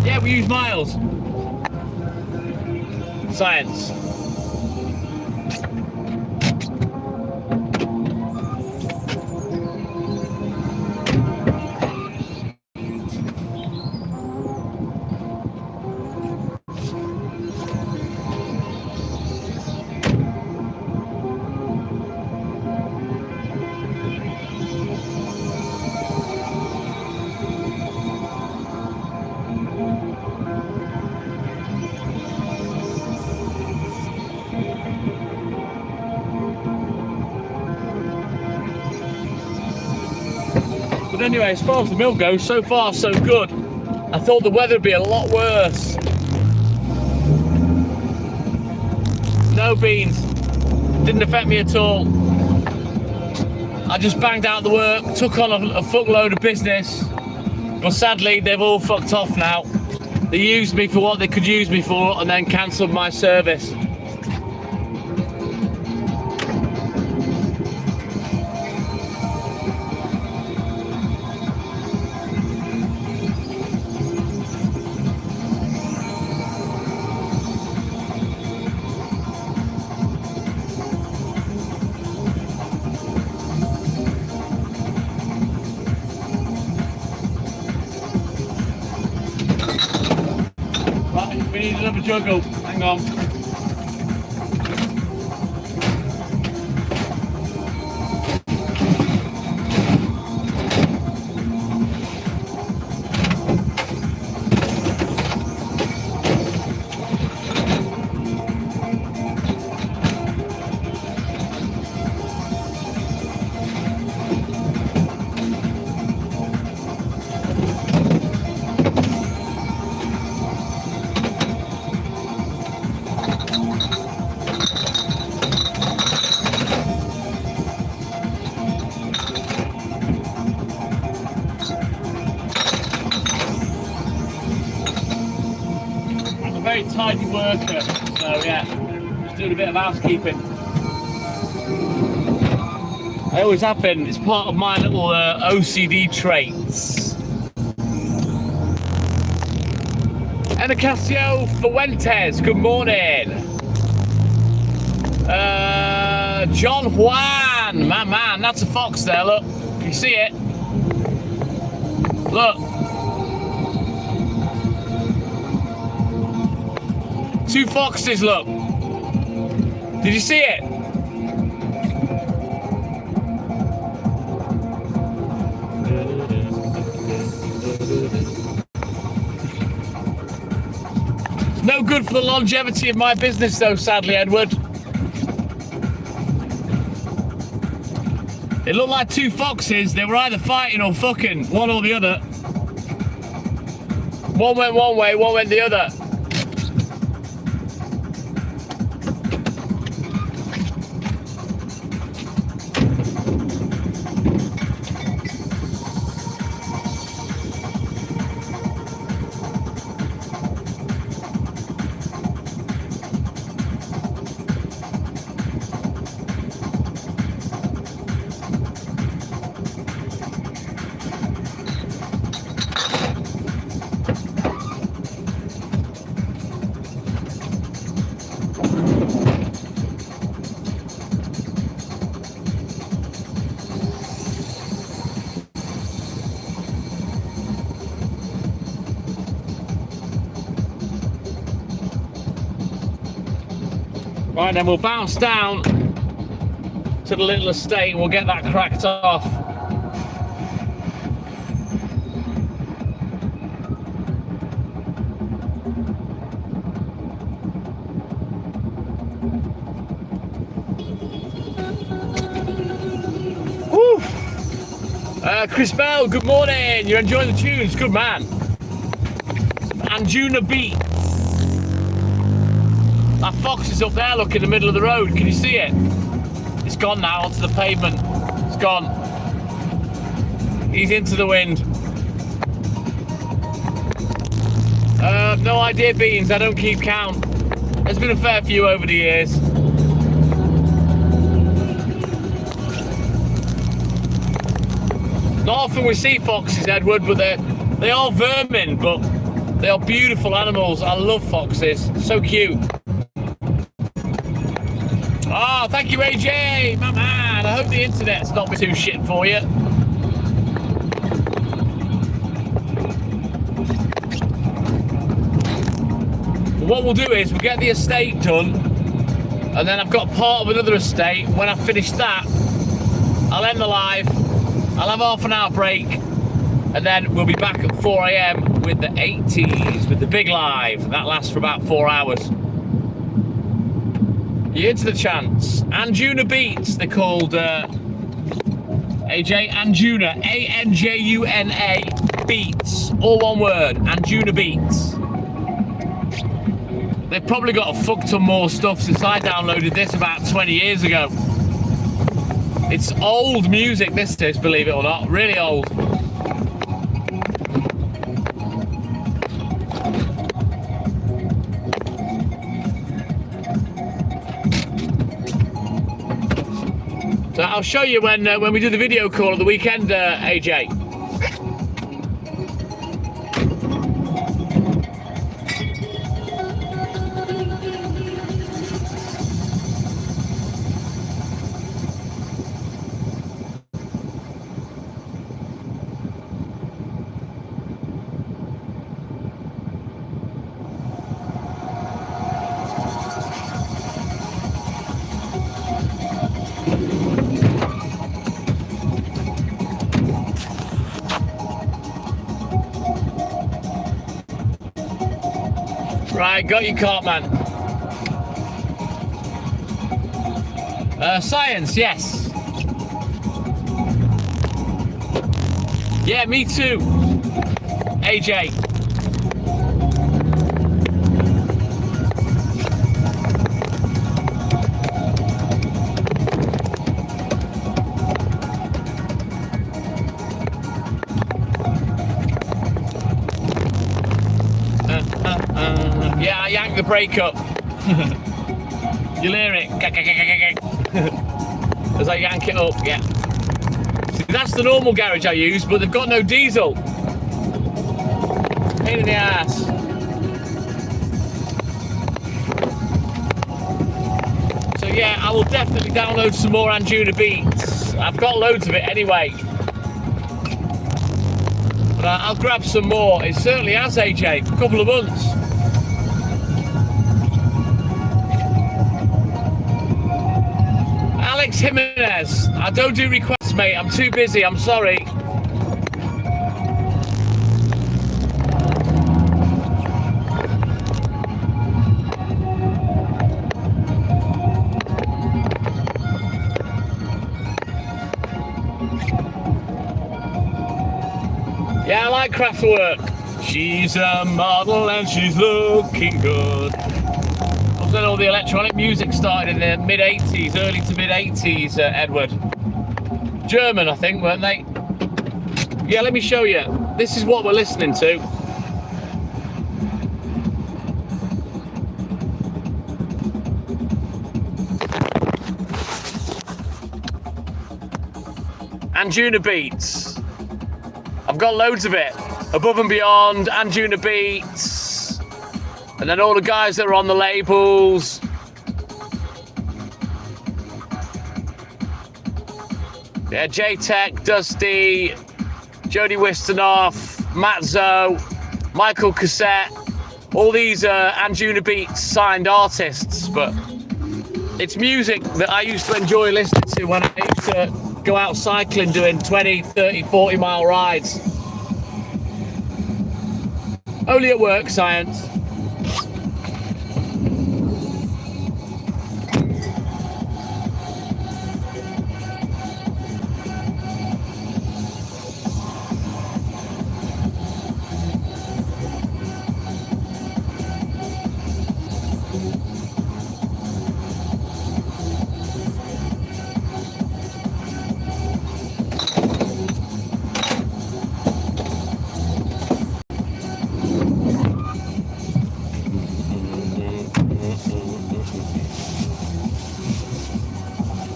[SPEAKER 1] Yeah, we use miles. Science. But anyway, as far as the mill goes, so far so good. I thought the weather would be a lot worse. No beans. Didn't affect me at all. I just banged out the work, took on a fuckload of business, but sadly they've all fucked off now. They used me for what they could use me for and then cancelled my service. We need another juggle. Hang on. Very tidy worker, so yeah, just doing a bit of housekeeping. I always have been. It's part of my little OCD traits. Enacasio Fuentes, good morning. John Juan, my man, that's a fox there, look. You see it? Look. 2 foxes, look. Did you see it? It's no good for the longevity of my business though, sadly, Edward. It looked like 2 foxes. They were either fighting or fucking, one or the other. One went one way, one went the other. Right, then we'll bounce down to the little estate and we'll get that cracked off. Woo! Chris Bell, good morning. You're enjoying the tunes, good man. Anjuna Beats. That fox is up there, look, in the middle of the road. Can you see it? It's gone now onto the pavement. It's gone. He's into the wind. No idea, Beans. I don't keep count. There's been a fair few over the years. Not often we see foxes, Edward, but they are vermin, but they are beautiful animals. I love foxes. So cute. Oh, thank you, AJ, my man. I hope the internet's not been too shit for you. What we'll do is we'll get the estate done, and then I've got part of another estate. When I finish that, I'll end the live. I'll have half an hour break, and then we'll be back at 4 AM with the 80s, with the big live. That lasts for about 4 hours. You're into the chants. Anjuna Beats, they're called AJ, Anjuna, A-N-J-U-N-A, Beats, all one word, Anjuna Beats. They've probably got a fuck ton more stuff since I downloaded this about 20 years ago. It's old music, this is, believe it or not, really old. So I'll show you when we do the video call at the weekend, AJ. Right, got your cart, man. Science, yes. Yeah, me too. AJ. Yeah, I yanked the brake up. You'll hear it. As I yank it up, yeah. See, that's the normal garage I use, but they've got no diesel. Pain in the ass. So yeah, I will definitely download some more Anjuna Beats. I've got loads of it anyway. But I'll grab some more. It certainly has, AJ, a couple of months. Alex Jimenez, I don't do requests, mate. I'm too busy. I'm sorry. Yeah, I like Kraftwerk. She's a model and she's looking good. Then all the electronic music started in the mid-80s, early to mid-80s, Edward. German, I think, weren't they? Yeah, let me show you. This is what we're listening to. Anjuna Beats. I've got loads of it. Above and Beyond, Anjuna Beats. And then all the guys that are on the labels. Yeah, J-Tech, Dusty, Jody Wisternoff, Matt Zoe, Michael Cassette. All these are Anjuna Beats signed artists, but it's music that I used to enjoy listening to when I used to go out cycling doing 20, 30, 40 mile rides. Only at work, science.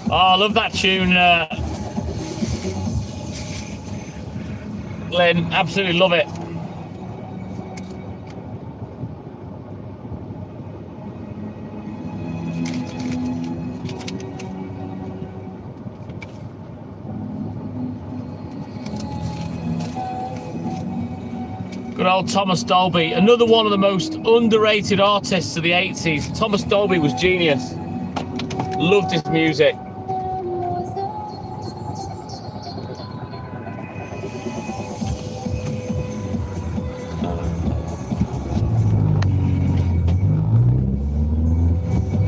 [SPEAKER 1] Oh, I love that tune, Lynn. Absolutely love it. Good old Thomas Dolby, another one of the most underrated artists of the 80s. Thomas Dolby was genius. Loved his music.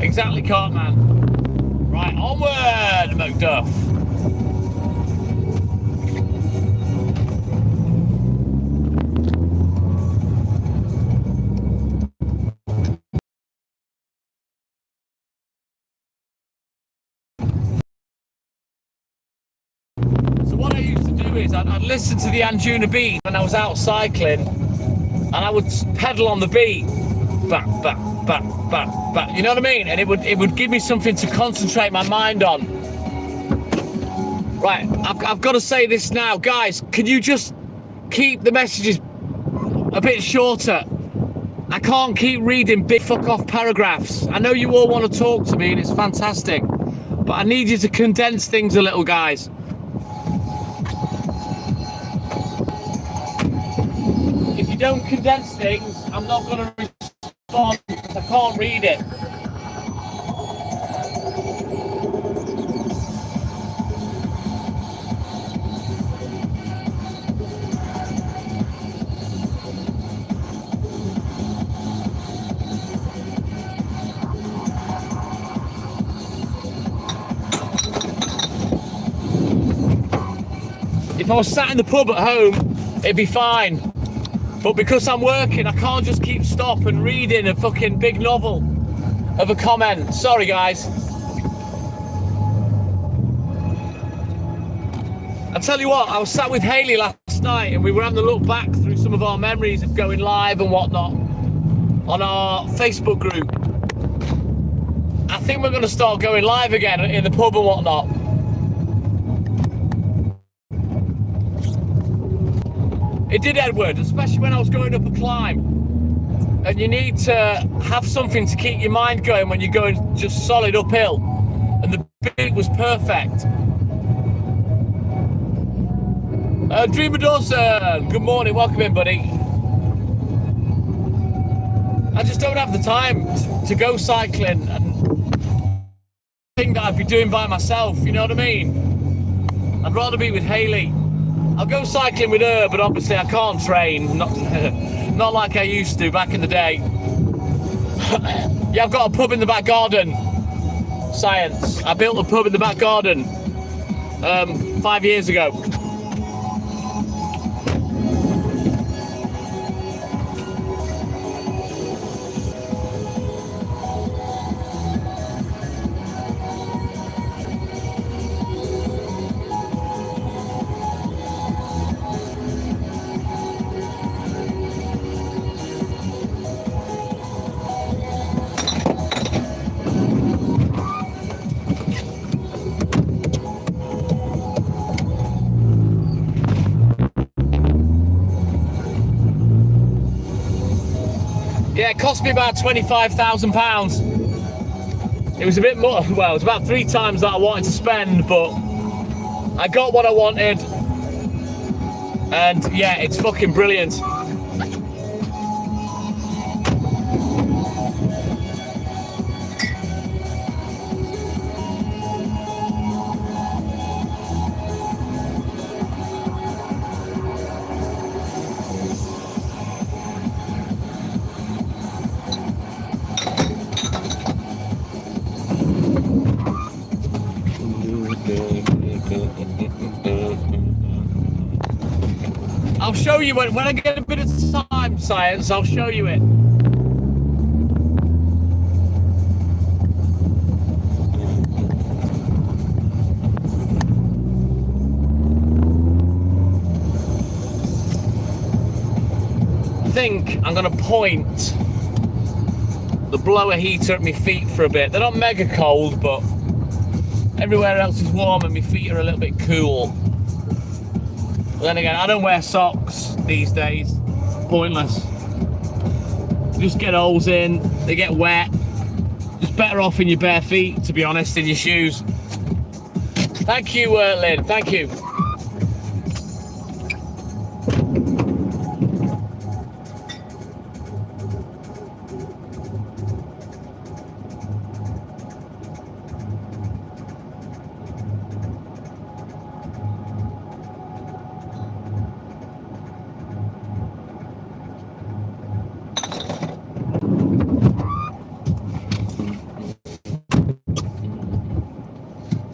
[SPEAKER 1] Exactly, Cartman. Right, onward, Macduff. is I'd listen to the Anjuna beat when I was out cycling, and I would pedal on the beat, back, you know what I mean? And it would give me something to concentrate my mind on. Right, I've got to say this now, guys. Can you just keep the messages a bit shorter? I can't keep reading big fuck off paragraphs. I know you all want to talk to me and it's fantastic, but I need you to condense things a little, guys. If you don't condense things, I'm not going to respond because I can't read it. If I was sat in the pub at home, it'd be fine. But because I'm working, I can't just keep stop and reading a fucking big novel of a comment. Sorry, guys. I tell you what, I was sat with Hayley last night and we were having a look back through some of our memories of going live and whatnot on our Facebook group. I think we're going to start going live again in the pub and whatnot. It did, Edward, especially when I was going up a climb. And you need to have something to keep your mind going when you're going just solid uphill. And the beat was perfect. Dreamer Dawson, good morning, welcome in, buddy. I just don't have the time to go cycling and thing that I'd be doing by myself, you know what I mean? I'd rather be with Hayley. I'll go cycling with her, but obviously I can't train, not like I used to back in the day. Yeah, I've got a pub in the back garden. Science. I built a pub in the back garden 5 years ago. Yeah, it cost me about £25,000. It was a bit more, well, it was about 3 times that I wanted to spend, but I got what I wanted. And yeah, it's fucking brilliant. I'll show you when I get a bit of time, Science, I'll show you it. I think I'm going to point the blower heater at my feet for a bit. They're not mega cold, but everywhere else is warm and my feet are a little bit cool. But then again, I don't wear socks these days. Pointless. You just get holes in, they get wet. Just better off in your bare feet, to be honest, in your shoes. Thank you, Lynn, thank you.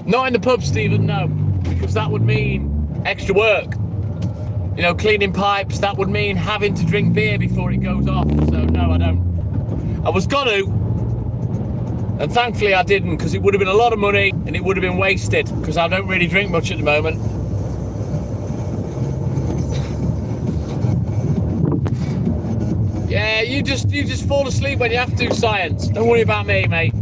[SPEAKER 1] Not in the pub, Stephen, no, because that would mean extra work. You know, cleaning pipes, that would mean having to drink beer before it goes off. So no, I don't. I was gonna, and thankfully I didn't, because it would have been a lot of money and it would have been wasted, because I don't really drink much at the moment. Yeah, you just fall asleep when you have to, Science. Don't worry about me, mate.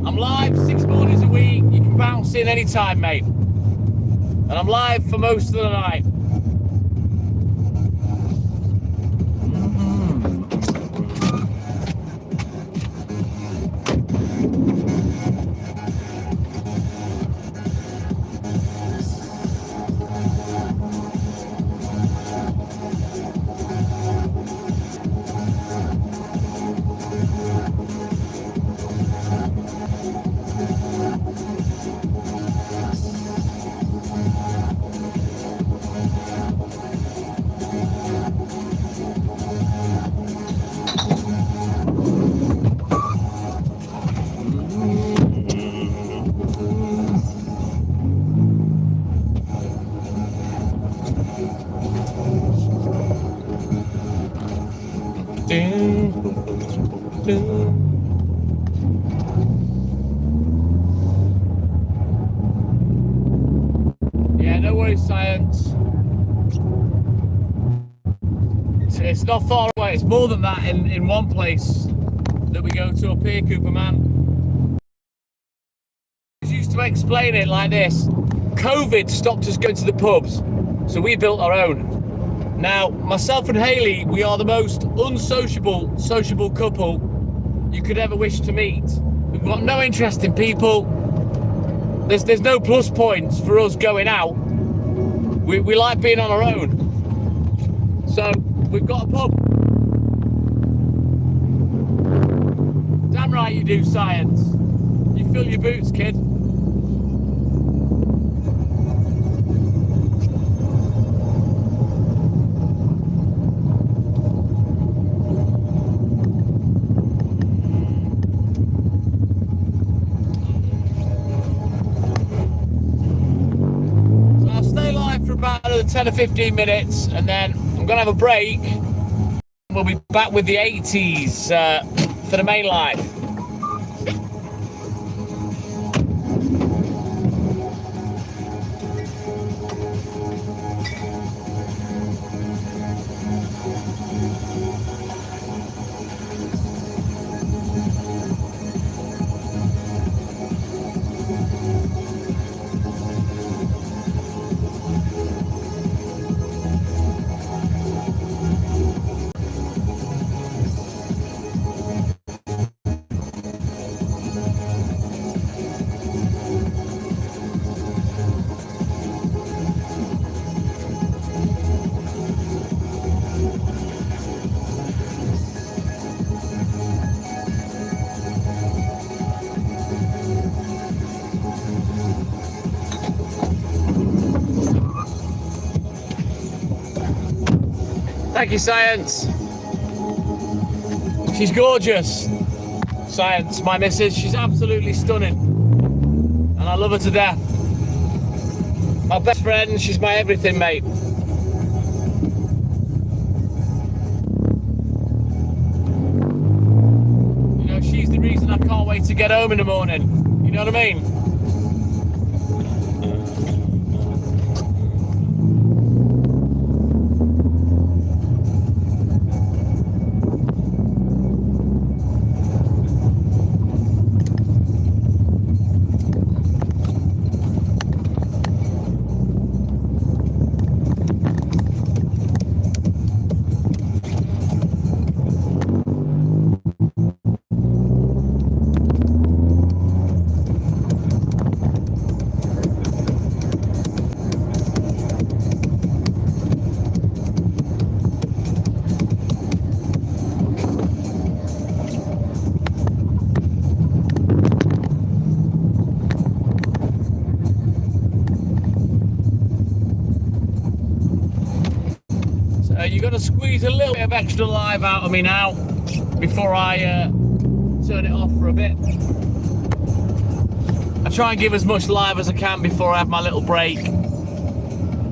[SPEAKER 1] I'm live 6 mornings a week. You can bounce in anytime, mate. And I'm live for most of the night. Yeah, no worries, Science. It's not far away. It's more than that in one place that we go to up here, Cooper Man. I used to explain it like this. COVID stopped us going to the pubs, so we built our own. Now, myself and Hayley, we are the most sociable couple you could ever wish to meet. We've got no interest in people. There's no plus points for us going out. We like being on our own. So, we've got a pub. Damn right you do, Science. You fill your boots, kid. About another 10 or 15 minutes, and then I'm gonna have a break. We'll be back with the 80s for the main live. Thank you, Science. She's gorgeous. Science, my missus, she's absolutely stunning. And I love her to death. My best friend, she's my everything, mate. You know, she's the reason I can't wait to get home in the morning. You know what I mean? You're going to squeeze a little bit of extra live out of me now before I turn it off for a bit. I try and give as much live as I can before I have my little break,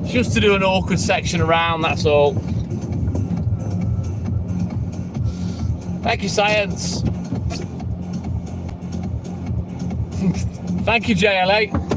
[SPEAKER 1] just to do an awkward section around, that's all. Thank you, Science. Thank you, JLA.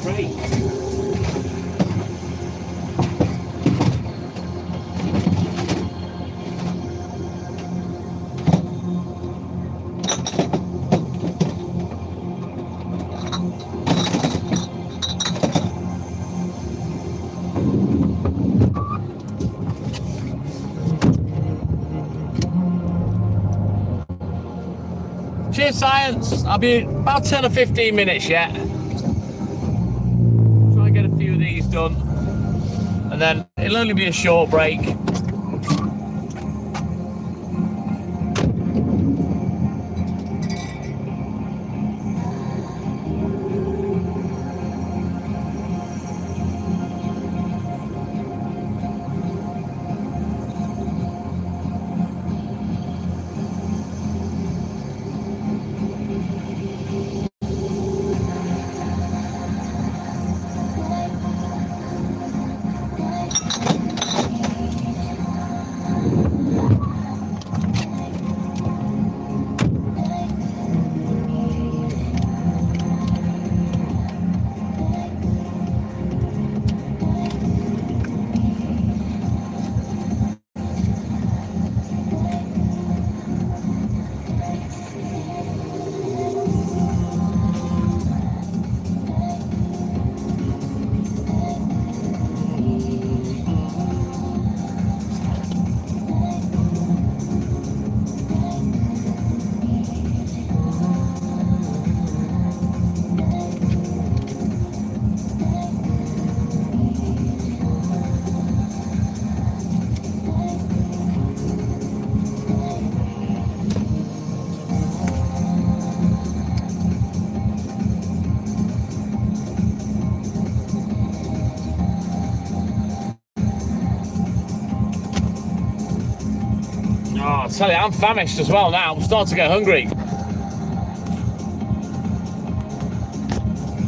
[SPEAKER 1] crate. Cheers, Science. I'll be about 10 or 15 minutes yet. Try and get a few of these done. And then it'll only be a short break. Oh, I tell you, I'm famished as well now. I'm starting to get hungry.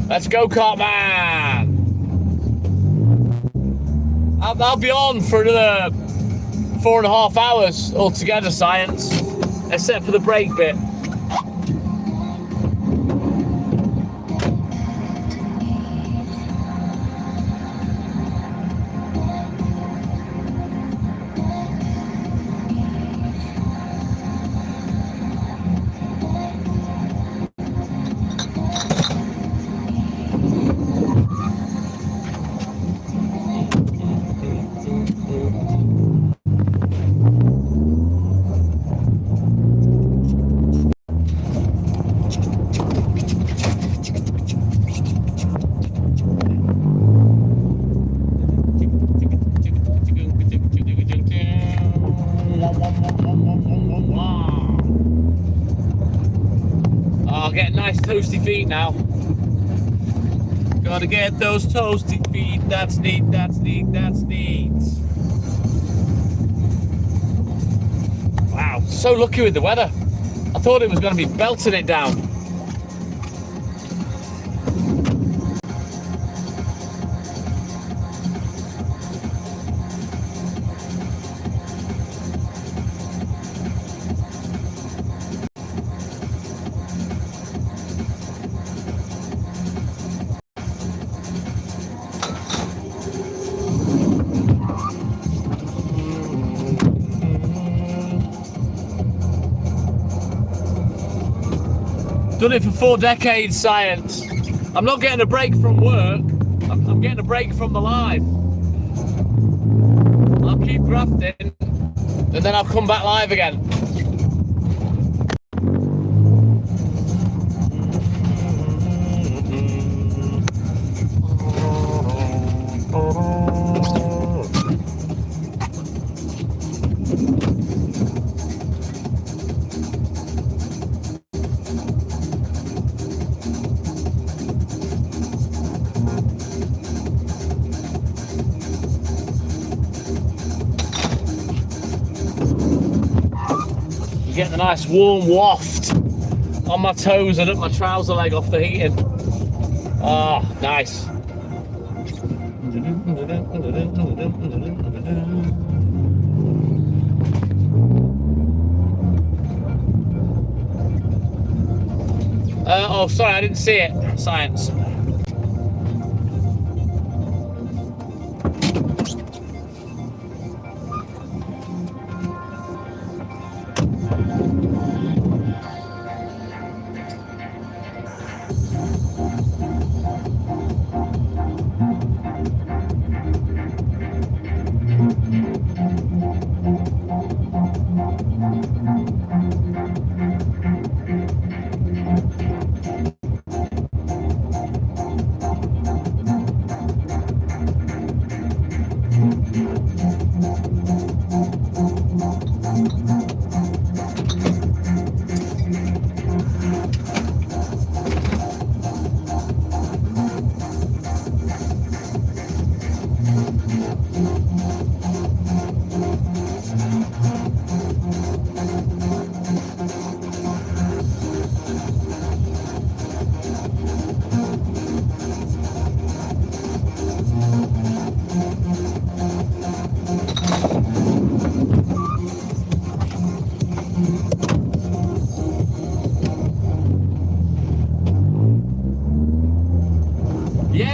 [SPEAKER 1] Let's go, Kart Man. I'll be on for another 4.5 hours altogether, Science, except for the break bit. Get nice toasty feet now. Gotta get those toasty feet. That's neat, that's neat, that's neat. Wow, so lucky with the weather. I thought it was going to be belting it down. Done it for 4 decades, Science. I'm not getting a break from work. I'm getting a break from the live. I'll keep grafting, and then I'll come back live again. Get the nice warm waft on my toes and up my trouser leg off the heating. Ah, oh, nice. Oh, sorry, I didn't see it. Science.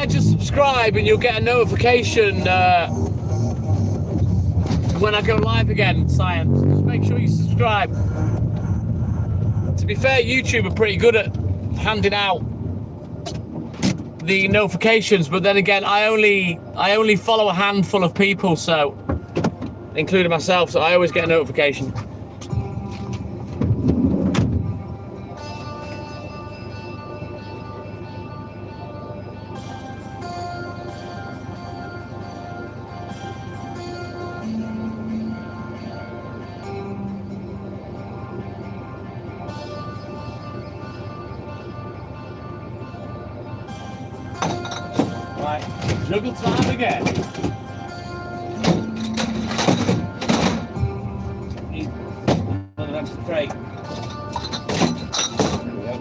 [SPEAKER 1] just subscribe and you'll get a notification when I go live again, Science. Just make sure you subscribe. To be fair, YouTube are pretty good at handing out the notifications, but then again, I only follow a handful of people, so including myself, so I always get a notification. Right, juggle time again. Need another extra crate. There we go.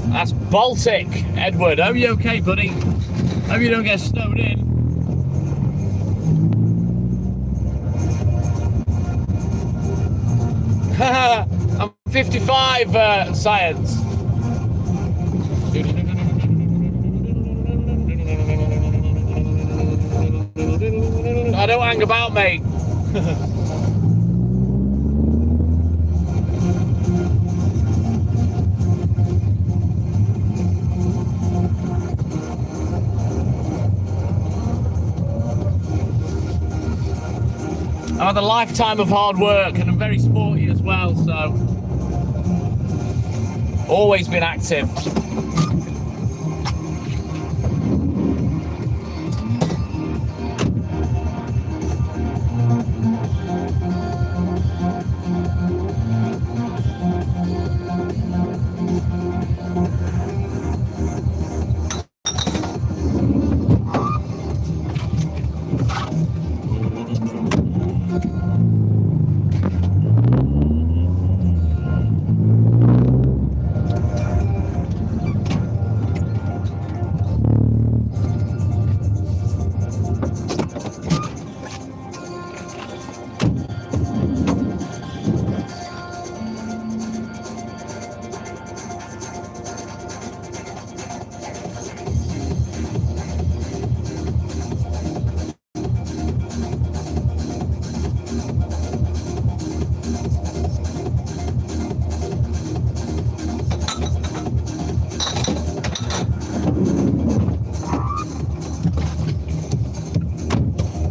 [SPEAKER 1] That's Baltic, Edward. Are you okay, buddy? Hope you don't get snowed in. I'm 55, Science. I don't hang about, mate. I've had a lifetime of hard work and I'm very sporty as well, so always been active.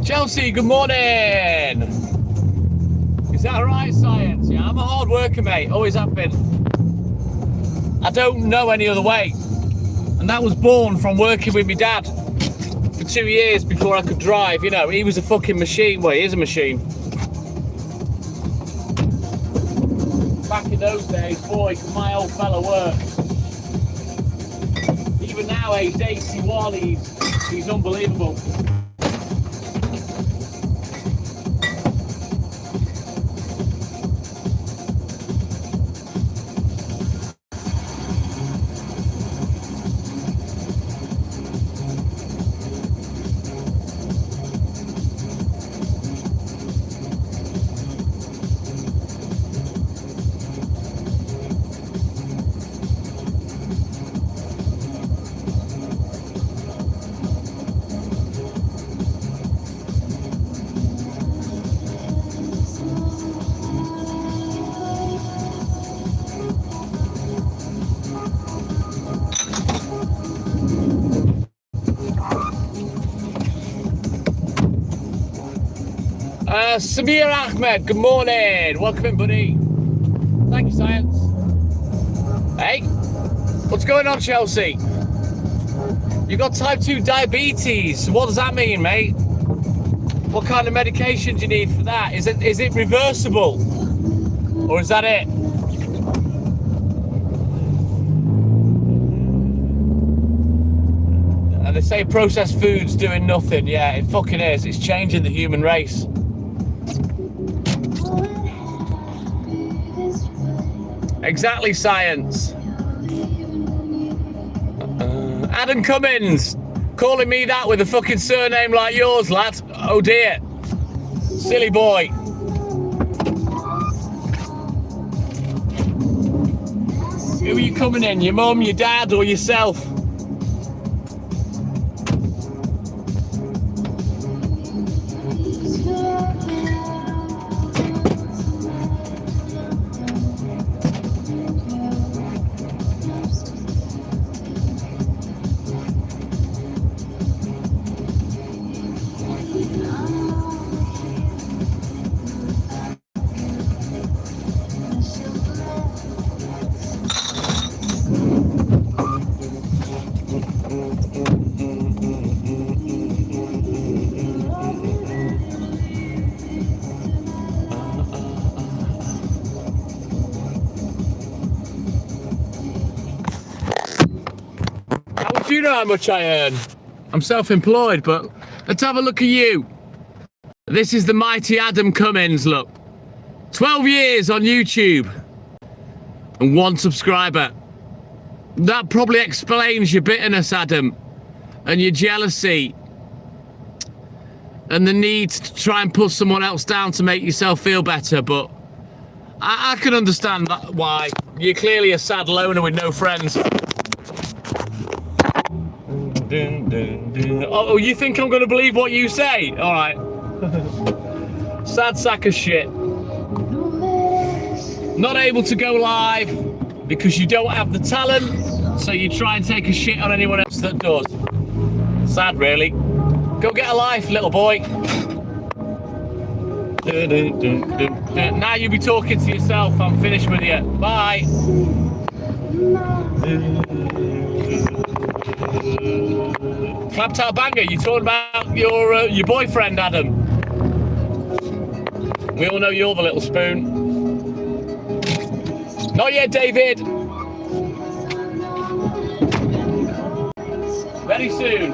[SPEAKER 1] Chelsea, good morning. Is that right, Science? Yeah, I'm a hard worker, mate. Always have been. I don't know any other way. And that was born from working with my dad for 2 years before I could drive. You know, he was a fucking machine. Well, he is a machine. Back in those days, boy, could my old fella work. Even now, age 81, he's unbelievable. Samir Ahmed, good morning. Welcome in, buddy. Thank you, Science. Hey, what's going on, Chelsea? You got type 2 diabetes. What does that mean, mate? What kind of medication do you need for that? Is it reversible? Or is that it? And they say processed food's doing nothing. Yeah, it fucking is. It's changing the human race. Exactly, Science. Adam Cummins, calling me that with a fucking surname like yours, lad. Oh dear. Silly boy. Who are you coming in? Your mum, your dad, or yourself? You know how much I earn. I'm self-employed, but let's have a look at you. This is the mighty Adam Cummins, look. 12 years on YouTube and 1 subscriber. That probably explains your bitterness, Adam, and your jealousy and the need to try and pull someone else down to make yourself feel better, but I can understand that why. You're clearly a sad loner with no friends. Oh, you think I'm going to believe what you say? All right. Sad sack of shit. Not able to go live because you don't have the talent, so you try and take a shit on anyone else that does. Sad, really. Go get a life, little boy. Now you be talking to yourself. I'm finished with you. Bye. Clapped out banger. You talking about your boyfriend, Adam? We all know you're the little spoon. Not yet, David. Very soon.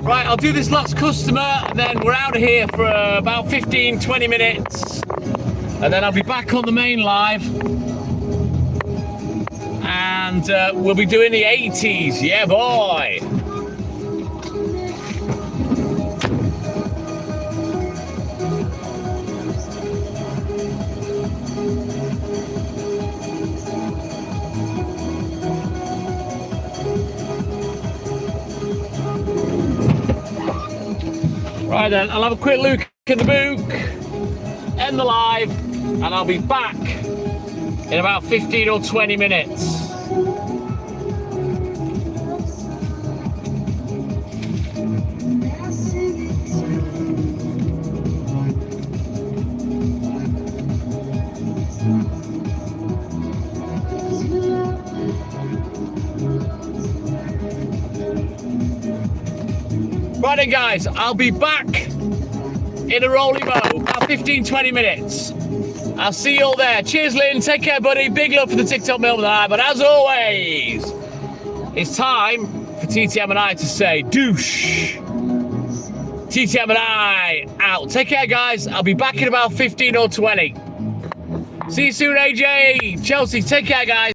[SPEAKER 1] Right, I'll do this last customer and then we're out of here for about 15-20 minutes and then I'll be back on the main live and we'll be doing the 80s. Yeah, boy. Right then, I'll have a quick look at the book, end the live, and I'll be back in about 15 or 20 minutes. Right then, guys, I'll be back in a rolling mo, about 15-20 minutes. I'll see you all there. Cheers, Lynn. Take care, buddy. Big love for the TikTok Melbourne Eye. But as always, it's time for TTM and I to say douche. TTM and I out. Take care, guys. I'll be back in about 15 or 20. See you soon, AJ. Chelsea, take care, guys.